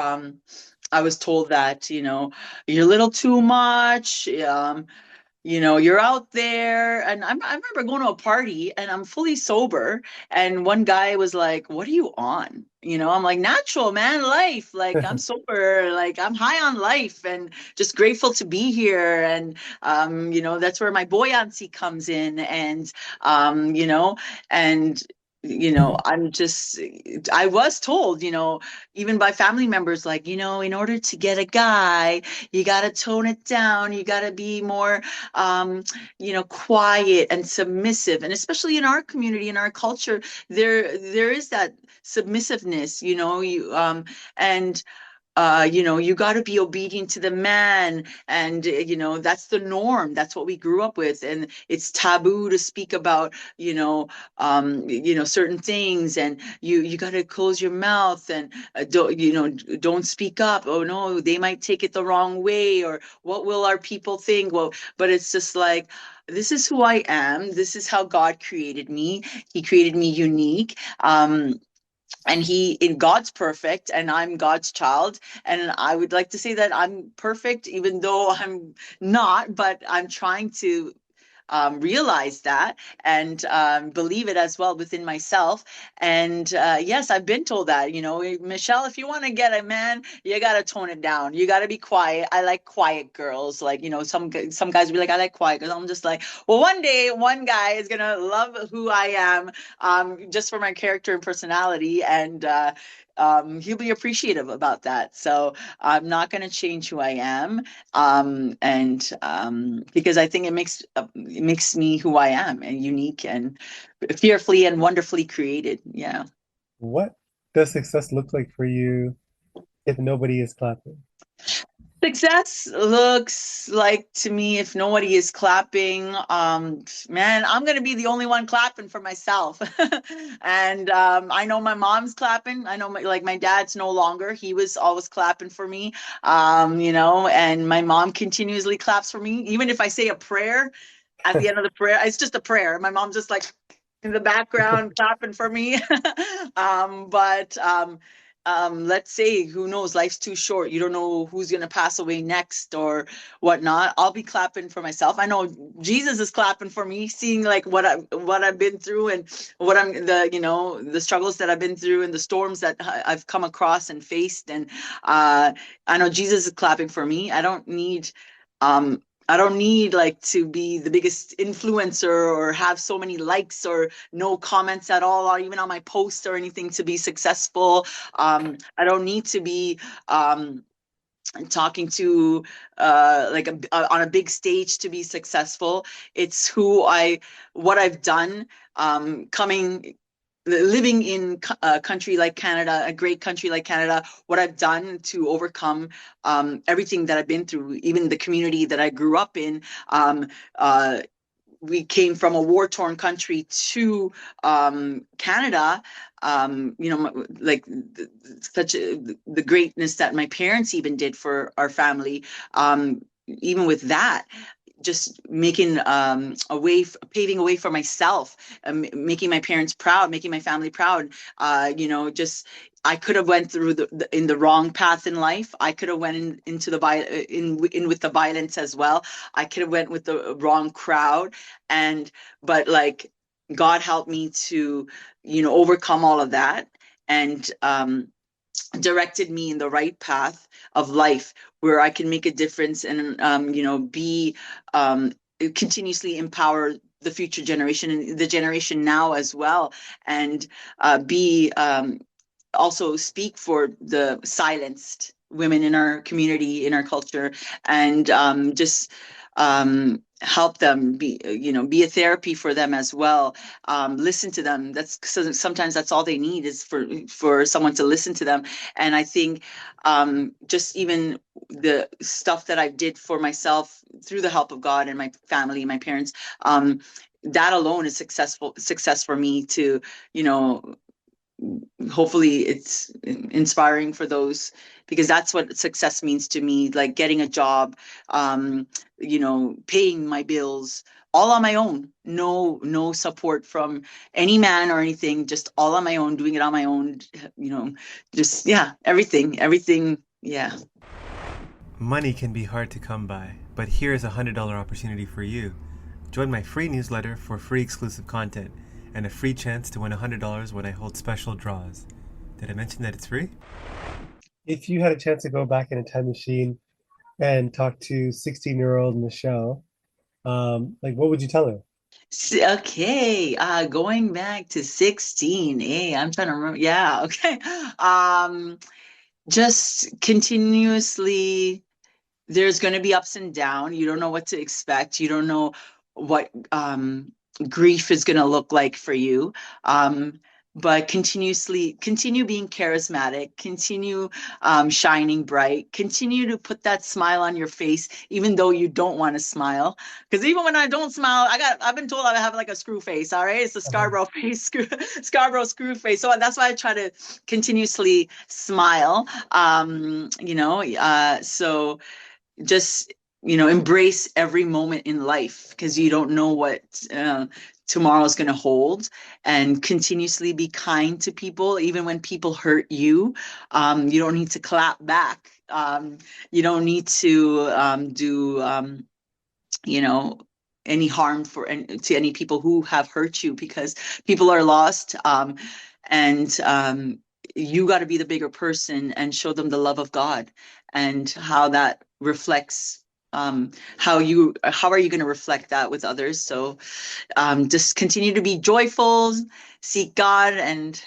I was told that, you're a little too much. You're out there. And I remember going to a party and I'm fully sober. And one guy was like, "What are you on?" I'm like, "Natural, man, life. Like, I'm sober. Like, I'm high on life and just grateful to be here." And, that's where my buoyancy comes in. And, and, I was told, even by family members, like, in order to get a guy, you got to tone it down. You got to be more quiet and submissive. And especially in our community, in our culture, there is that submissiveness, and you got to be obedient to the man. And, that's the norm. That's what we grew up with. And it's taboo to speak about, certain things. And you got to close your mouth and don't speak up. Oh no, they might take it the wrong way. Or what will our people think? Well, but it's just like, this is who I am. This is how God created me. He created me unique. And in God's perfect, and I'm God's child. And I would like to say that I'm perfect, even though I'm not, but I'm trying to realize that and believe it as well within myself. And yes, I've been told that, Michelle, if you want to get a man, you got to tone it down. You got to be quiet. I like quiet girls. Like, some guys be like, I like quiet girls. I'm just like, well, one day one guy is going to love who I am, just for my character and personality. And he'll be appreciative about that. So I'm not going to change who I am. And because I think it makes me who I am, and unique and fearfully and wonderfully created. Yeah. What does success look like for you if nobody is clapping? Success looks like to me, if nobody is clapping, man, I'm gonna be the only one clapping for myself. And I know my mom's clapping. I know my dad's no longer. He was always clapping for me. And my mom continuously claps for me. Even if I say a prayer at the end of the prayer, it's just a prayer. My mom's just like in the background clapping for me. But let's say, who knows, life's too short. You don't know who's going to pass away next or whatnot. I'll be clapping for myself. I know Jesus is clapping for me, seeing like what I've been through, and what the struggles that I've been through, and the storms that I've come across and faced. And I know Jesus is clapping for me. I don't need like to be the biggest influencer or have so many likes or no comments at all, or even on my post or anything, to be successful. I don't need to be talking to on a big stage to be successful. It's what I've done, living in a country like Canada, a great country like Canada, what I've done to overcome everything that I've been through, even the community that I grew up in. We came from a war-torn country to Canada. The greatness that my parents even did for our family. Even with that, just making paving a way for myself, making my parents proud, making my family proud. Just I could have went through in the wrong path in life. I could have went into the with the violence as well. I could have went with the wrong crowd, but like God helped me to overcome all of that, and directed me in the right path of life, where I can make a difference and be continuously empower the future generation and the generation now as well, and be also speak for the silenced women in our community, in our culture, and just help them, be a therapy for them as well. Listen to them. Sometimes that's all they need, is for someone to listen to them. And I think just even the stuff that I did for myself through the help of God and my family, my parents, that alone is success for me to, hopefully it's inspiring for those, because that's what success means to me, like getting a job, paying my bills all on my own, no support from any man or anything, just all on my own, doing it on my own, just everything. Yeah. Money can be hard to come by, but here's a $100 opportunity for you. Join my free newsletter for free exclusive content and a free chance to win $100 when I hold special draws. Did I mention that it's free? If you had a chance to go back in a time machine and talk to 16-year-old Michelle, what would you tell her? Okay, going back to 16. Hey, I'm trying to remember. Yeah, okay. Just continuously, there's going to be ups and downs. You don't know what to expect. You don't know what grief is going to look like for you. But continue being charismatic, continue shining bright, continue to put that smile on your face, even though you don't want to smile. Because even when I don't smile, I've been told I have like a screw face. All right, it's a Scarborough face, Scarborough screw face. So that's why I try to continuously smile. So just embrace every moment in life, because you don't know what tomorrow is going to hold, and continuously be kind to people, even when people hurt you. You don't need to clap back. You don't need to do any harm to any people who have hurt you, because people are lost. And you got to be the bigger person and show them the love of God, and how that reflects. How are you going to reflect that with others? So just continue to be joyful, seek God, and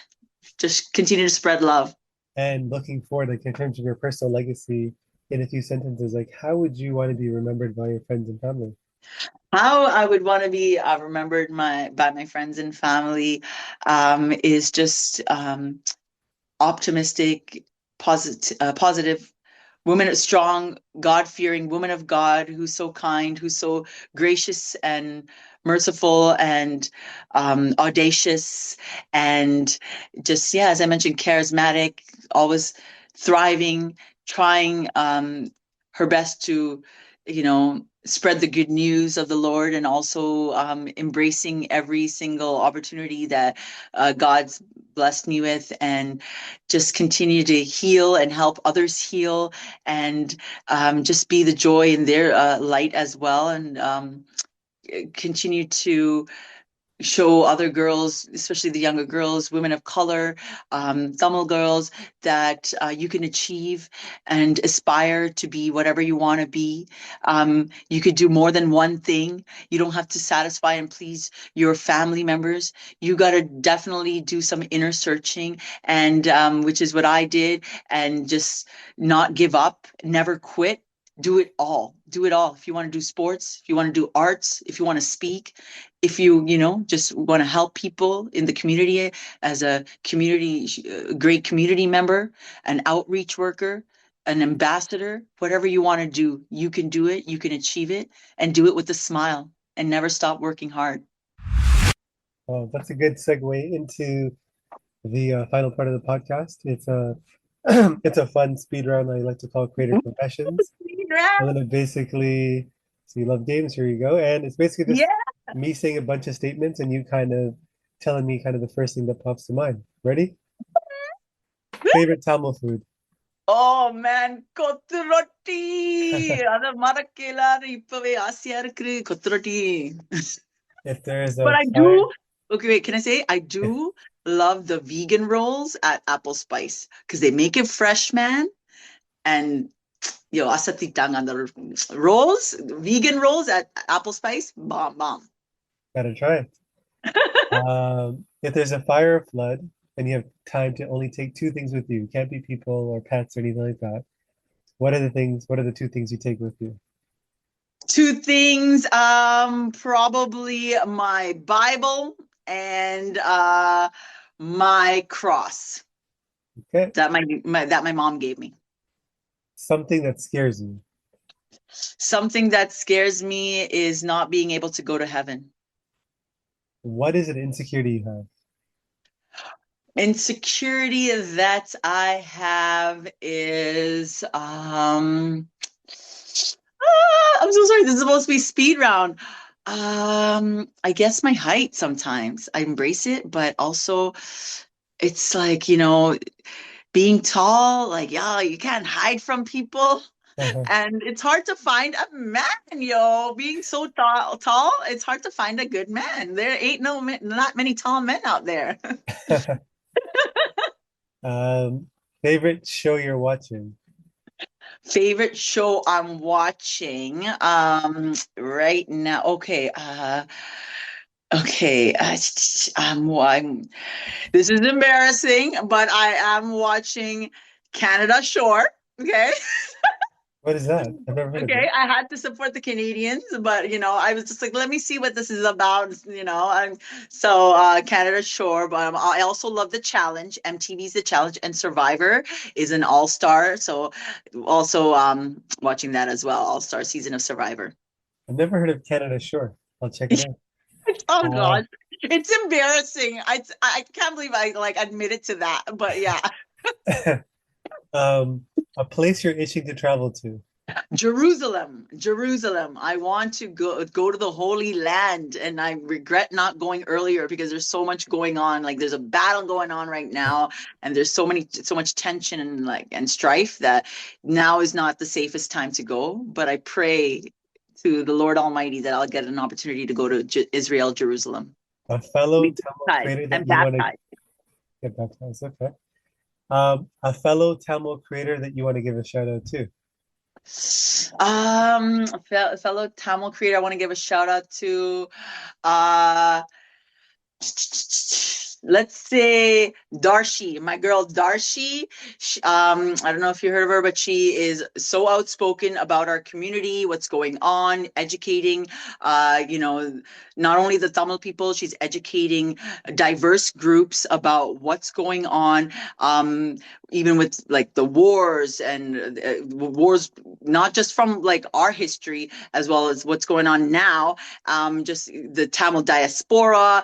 just continue to spread love. And looking forward, like in terms of your personal legacy, in a few sentences, like how would you want to be remembered by your friends and family? How I would want to be remembered by my friends and family is just optimistic, positive woman, strong, God-fearing woman of God, who's so kind, who's so gracious and merciful and audacious, and just, yeah, as I mentioned, charismatic, always thriving, trying her best to, spread the good news of the Lord, and also embracing every single opportunity that God's blessed me with, and just continue to heal and help others heal, and just be the joy in their light as well, and continue to show other girls, especially the younger girls, women of color, Tamil girls, that you can achieve and aspire to be whatever you want to be. You could do more than one thing. You don't have to satisfy and please your family members. You got to definitely do some inner searching, and which is what I did, and just not give up, never quit. Do it all. Do it all. If you want to do sports, if you want to do arts, if you want to speak, if you just want to help people in the community as a great community member, an outreach worker, an ambassador, whatever you want to do, you can do it, you can achieve it, and do it with a smile, and never stop working hard. Oh, that's a good segue into the final part of the podcast. It's a it's a fun speed round I like to call Creator Confessions. I'm gonna basically, so you love games, here you go. And it's basically just me saying a bunch of statements and you kind of telling me kind of the first thing that pops to mind. Ready? Favorite Tamil food? Oh man, கொத்து ரொட்டி. அத மறக்கல, இப்பவே ஆசையா இருக்கு கொத்து ரொட்டி. If there's But a I do. Okay, wait, can I say I do love the vegan rolls at Apple Spice, because they make it fresh, man. And asatitang on the rolls, vegan rolls at Apple Spice, bomb. gotta try it. If there's a fire or flood and you have time to only take two things with you, can't be people or pets or anything like that. What are the two things you take with you? Two things, probably my Bible and my cross Okay. that my mom gave me. Something that scares you. Something that scares me is not being able to go to heaven. What is an insecurity you have? Insecurity that I have is I'm so sorry, this is supposed to be speed round. I guess my height sometimes. I embrace it, but also it's like, being tall, like, yeah, you can't hide from people. And it's hard to find a man, being so tall, it's hard to find a good man. There ain't not many tall men out there. Favorite show you're watching? Favorite show I'm watching right now. Okay. This is embarrassing, but I am watching Canada Shore. Okay. What is that? I've never heard of Okay, it. I had to support the Canadians, but I was just like, let me see what this is about, And so Canada Shore, but I also love the Challenge. MTV's The Challenge, and Survivor is an all-star. So also watching that as well, all-star season of Survivor. I've never heard of Canada Shore. I'll check it out. Oh God, it's embarrassing. I can't believe I admitted to that, but yeah. A place you're itching to travel to. Jerusalem. I want to go to the Holy Land, and I regret not going earlier because there's so much going on. Like, there's a battle going on right now, and there's so much tension and strife that now is not the safest time to go. But I pray to the Lord Almighty that I'll get an opportunity to go to Israel, Jerusalem. A fellow Be Tamil baptized creator and that you want to baptized. get baptized. Okay. A fellow Tamil creator that you want to give a shout out to. A fellow Tamil creator I want to give a shout out to. Let's say Darshi, my girl Darshi. I don't know if you heard of her, but she is so outspoken about our community, what's going on, educating, not only the Tamil people, she's educating diverse groups about what's going on, even with like the wars and wars, not just from like our history, as well as what's going on now, just the Tamil diaspora,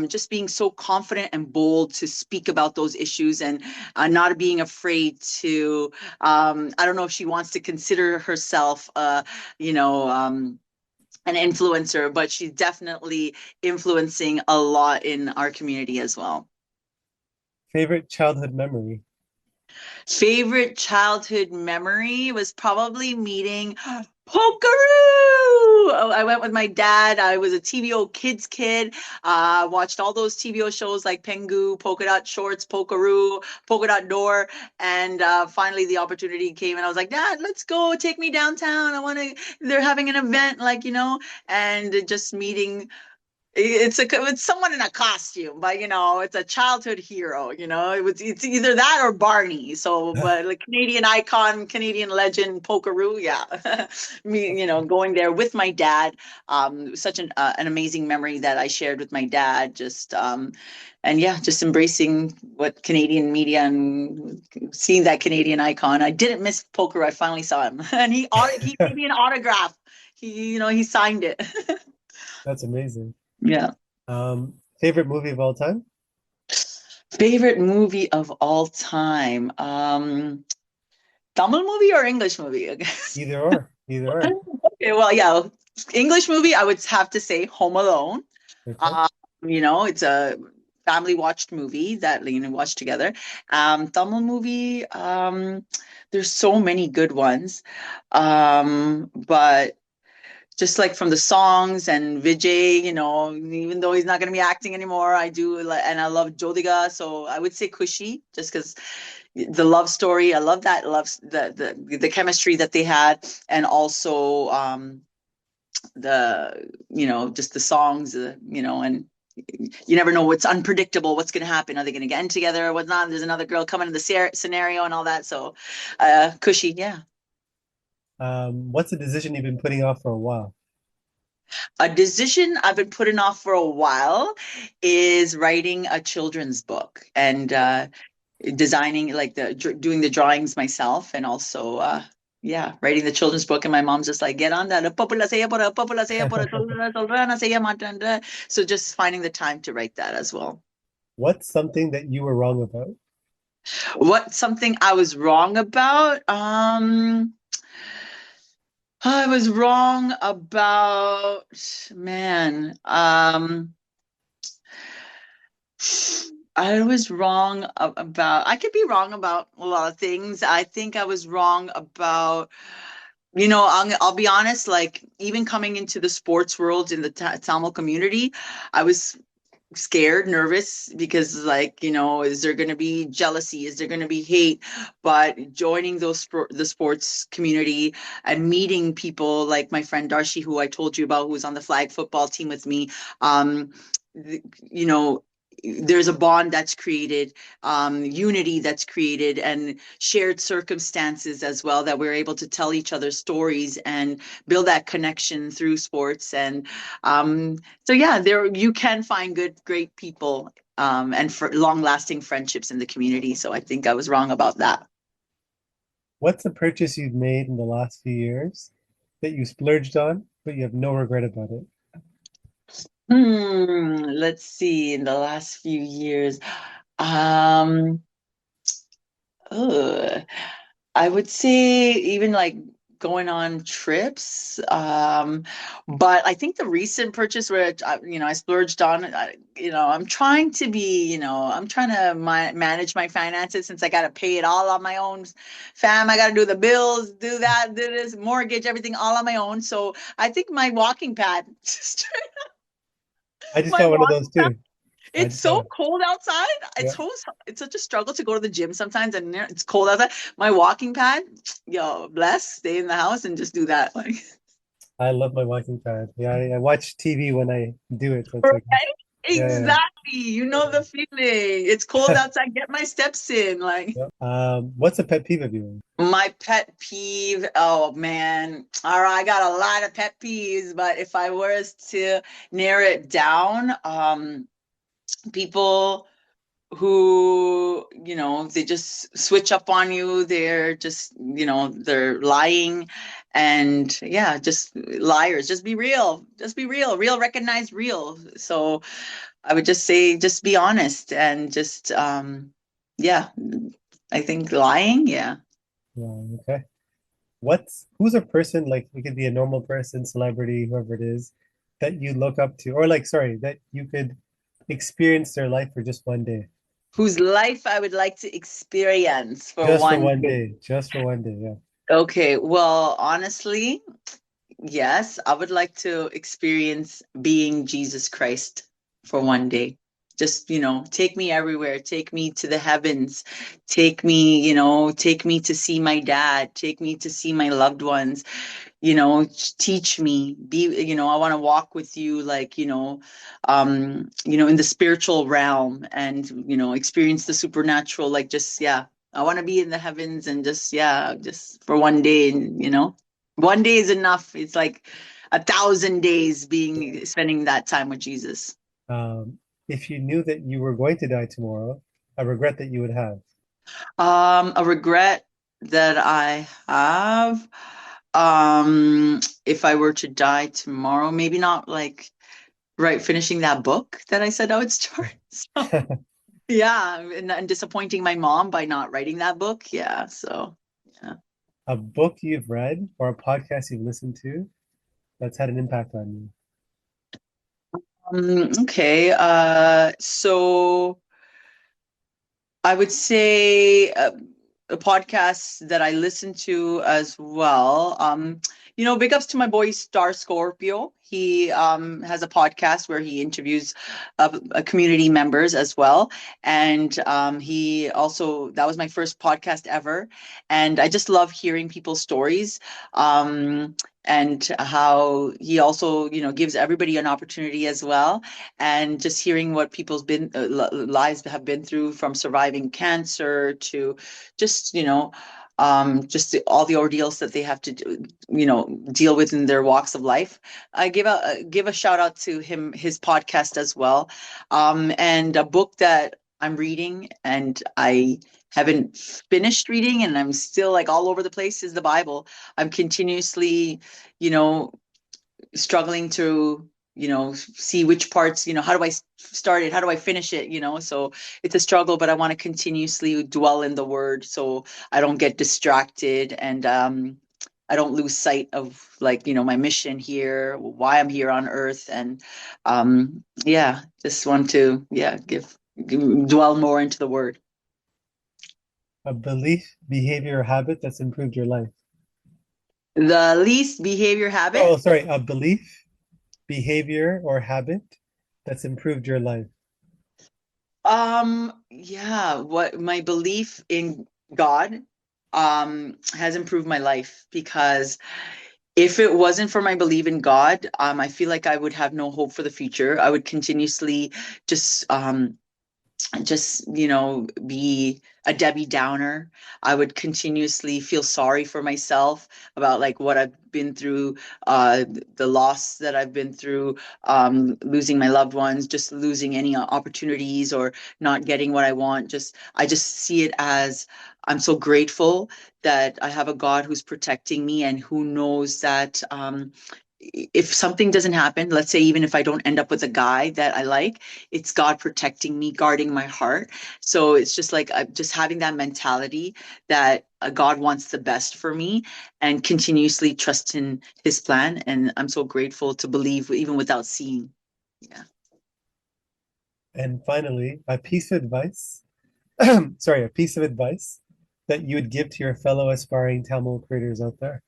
just being so confident and bold to speak about those issues and not being afraid to, I don't know if she wants to consider herself, an influencer, but she's definitely influencing a lot in our community as well. Favorite childhood memory? Favorite childhood memory was probably meeting Pokeroo. Oh, I went with my dad. I was a TVO kids kid. Watched all those TVO shows like Pengu, Polka Dot Shorts, Pokeroo, Polka Dot Door, and finally the opportunity came, and I was like, Dad, let's go. Take me downtown. I want to. They're having an event, and just meeting. It's someone in a costume, but it's a childhood hero. It's either that or Barney. So, but like Canadian icon, Canadian legend, Pokeroo, yeah. Going there with my dad, such an amazing memory that I shared with my dad. Just and yeah, just embracing what Canadian media and seeing that Canadian icon. I didn't miss Pokeroo. I finally saw him, and he gave me an autograph. He signed it. That's amazing. Yeah. Favorite movie of all time? Favorite movie of all time. Tamil movie or English movie? Either or. Okay, well, yeah. English movie, I would have to say Home Alone. Okay. It's a family watched movie that watched together. Tamil movie, there's so many good ones. But just like from the songs and Vijay, even though he's not going to be acting anymore, I do, and I love Jodiga, so I would say Kushi, just because the love story, I love that, the chemistry that they had, and also just the songs, and you never know what's unpredictable, what's going to happen. Are they going to get in together or what's not? There's another girl coming in the scenario and all that. So, Kushi, yeah. What's a decision you've been putting off for a while? A decision I've been putting off for a while is writing a children's book and designing, like doing the drawings myself, and also writing the children's book. And my mom's just like, get on that. So just finding the time to write that as well. What's something that you were wrong about? What's something I was wrong about? I was wrong about, man. I was wrong about, I could be wrong about a lot of things. I think I was wrong about, I'll be honest, like even coming into the sports world in the Tamil community, I was scared, nervous, because is there going to be jealousy? Is there going to be hate? But joining the sports community and meeting people like my friend Darshi, who I told you about, who was on the flag football team with me, there's a bond that's created, unity that's created, and shared circumstances as well, that we're able to tell each other stories and build that connection through sports. And so yeah, there you can find great people, and for long-lasting friendships in the community. So I think I was wrong about that. What's a purchase you've made in the last few years that you splurged on, but you have no regret about it? Let's see. In the last few years, I would say even like going on trips. But I think the recent purchase where I splurged on, I'm trying to be, I'm trying to manage my finances since I got to pay it all on my own. Fam, I got to do the bills, do that, do this, mortgage, everything all on my own. So I think my walking pad, I just my got one of walking those too. I it's just got so one. cold outside. Yeah. It's such a struggle to go to the gym sometimes, and it's cold outside. My walking pad, stay in the house and just do that. Like, I love my walking pad. Yeah, I watch TV when I do it, so it's right? like, yeah, Exactly. You know the feeling. It's cold yeah. outside. Get my steps in. Like Yep. What's a pet peeve of yours? my pet peeve. Oh man. All right, I got a lot of pet peeves, but if I was to narrow it down, people who they just switch up on you, they're just they're lying, and yeah, just liars. Just be real, real, recognize real. So I would just say, just be honest, and just yeah, I think lying, yeah. Yeah, okay. Who's a person, like it could be a normal person, celebrity, whoever it is, that you look up to, or like, sorry, that you could experience their life for just one day? Whose life I would like to experience for Just for one one day. day. Just for one day, yeah. Okay, well, honestly, yes, I would like to experience being Jesus Christ for one day. Just, take me everywhere, take me to the heavens, take me to see my dad, take me to see my loved ones, teach me, I want to walk with you, like, in the spiritual realm, and, experience the supernatural, like, just, yeah, I want to be in the heavens, and just, yeah, just for one day, and, one day is enough. It's like 1,000 days spending that time with Jesus. If you knew that you were going to die tomorrow, a regret that you would have. A regret that I have, if I were to die tomorrow, maybe not like right finishing that book that I said I would start. So yeah, and disappointing my mom by not writing that book. Yeah, so yeah. A book you've read or a podcast you've listened to that's had an impact on you. Okay, so I would say a podcast that I listen to as well. Big ups to my boy Star Scorpio. He has a podcast where he interviews community members as well. And he also, that was my first podcast ever. And I just love hearing people's stories. And how he also, gives everybody an opportunity as well, and just hearing what people's lives have been through, from surviving cancer to just all the ordeals that they have to do, deal with in their walks of life. I give a shout out to his podcast as well, and a book that I'm reading and I haven't finished reading and I'm still like all over the place is the Bible. I'm continuously, you know, struggling to see which parts, how do I start it, how do I finish it, so it's a struggle, but I want to continuously dwell in the word so I don't get distracted, and I don't lose sight of, like, my mission here, why I'm here on earth, and yeah, just want to dwell more into the word. A belief, behavior, or habit that's improved your life. The least behavior habit. Oh, sorry, a belief, behavior, or habit that's improved your life. Yeah, what my belief in God has improved my life, because if it wasn't for my belief in God, I feel like I would have no hope for the future. I would continuously just be a Debbie Downer. I would continuously feel sorry for myself about like what I've been through, the loss that I've been through, losing my loved ones, just losing any opportunities or not getting what I want. I just see it as, I'm so grateful that I have a God who's protecting me and who knows that if something doesn't happen, let's say even if I don't end up with a guy that I like, it's God protecting me, guarding my heart. So it's just like, I'm just having that mentality that God wants the best for me, and continuously trust in His plan. And I'm so grateful to believe even without seeing. Yeah. And finally, a piece of advice, a piece of advice that you would give to your fellow aspiring Tamil creators out there.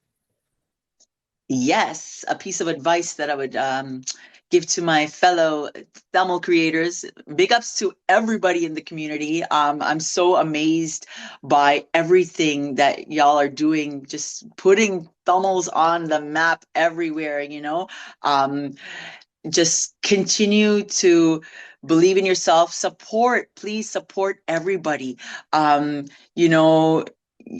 Yes, a piece of advice that I would give to my fellow Tamil creators. Big ups to everybody in the community. I'm so amazed by everything that y'all are doing, just putting Tamils on the map everywhere, you know. Just continue to believe in yourself. Please support everybody. You know,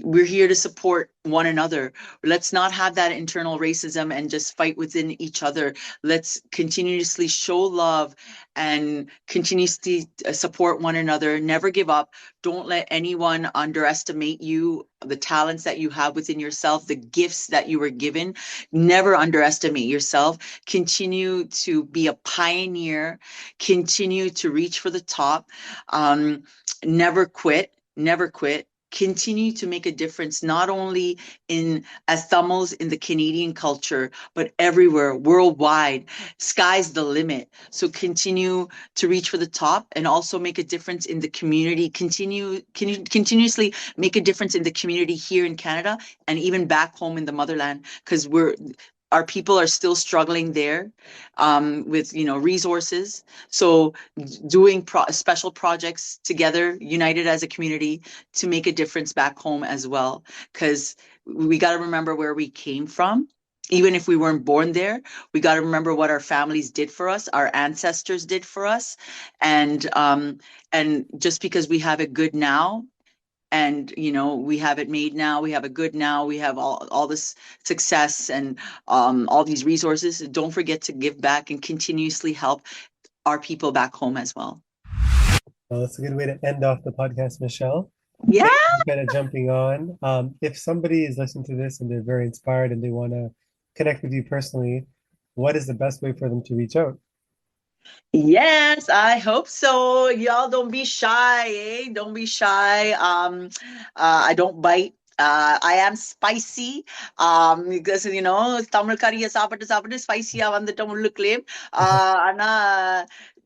we're here to support one another. Let's not have that internal racism and just fight within each other. Let's continuously show love and continuously support one another. Never give up. Don't let anyone underestimate you, the talents that you have within yourself, the gifts that you were given. Never underestimate yourself. Continue to be a pioneer. Continue to reach for the top. Never quit. Never quit. Continue to make a difference, not only as Tamils in the Canadian culture, but everywhere, worldwide. Sky's the limit. So continue to reach for the top and also make a difference in the community. Continuously make a difference in the community here in Canada and even back home in the motherland, because our people are still struggling there with resources. So doing special projects together, united as a community, to make a difference back home as well. Because we got to remember where we came from. Even if we weren't born there, we got to remember what our families did for us, our ancestors did for us, and just because we have it good now, and we have it made now, we have a good now, we have all this success and all these resources, don't forget to give back and continuously help our people back home as well. Well, that's a good way to end off the podcast, Michele. Yeah. Kind of jumping on. If somebody is listening to this and they're very inspired and they want to connect with you personally, what is the best way for them to reach out? Yes, I hope so. Y'all don't be shy, eh? Don't be shy. I don't bite. I am spicy. Because Tamil curry சாப்பிட்டு ஸ்பைசியா வந்துட்டோம் உள்ளுக்குள்ளே. ஆனா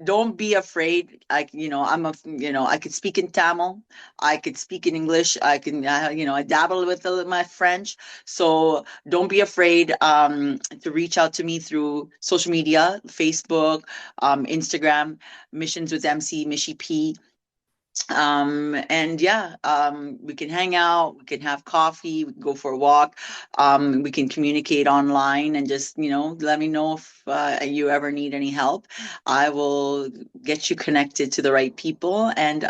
don't be afraid. I could speak in Tamil, I could speak in English, I can I dabble with my French. So don't be afraid to reach out to me through social media, Facebook, Instagram, Missions with MC, Mishi P. And yeah, we can hang out, we can have coffee, we can go for a walk, we can communicate online, and just let me know if you ever need any help. I will get you connected to the right people. And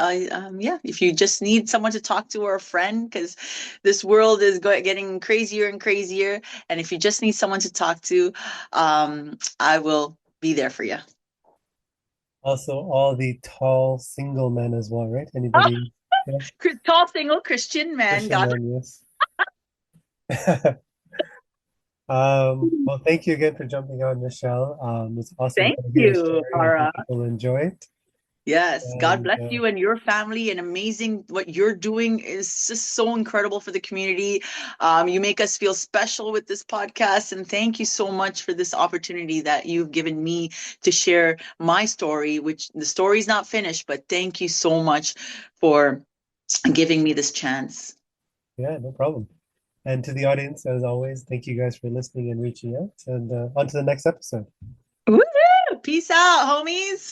if you just need someone to talk to, or a friend, because this world is getting crazier and crazier, and if you just need someone to talk to, I will be there for you. Also, all the tall single men as well, right? Anybody? Yeah? Tall single Christian man. Christian men, yes. Well, thank you again for jumping on, Michele. It's awesome. Thank you, Ara. People enjoy it. Yes, God bless you and your family, and amazing. What you're doing is just so incredible for the community. You make us feel special with this podcast, and thank you so much for this opportunity that you've given me to share my story, which the story's not finished, but thank you so much for giving me this chance. Yeah, no problem. And to the audience, as always, thank you guys for listening and reaching out, and on to the next episode. Woo-hoo! Peace out, homies.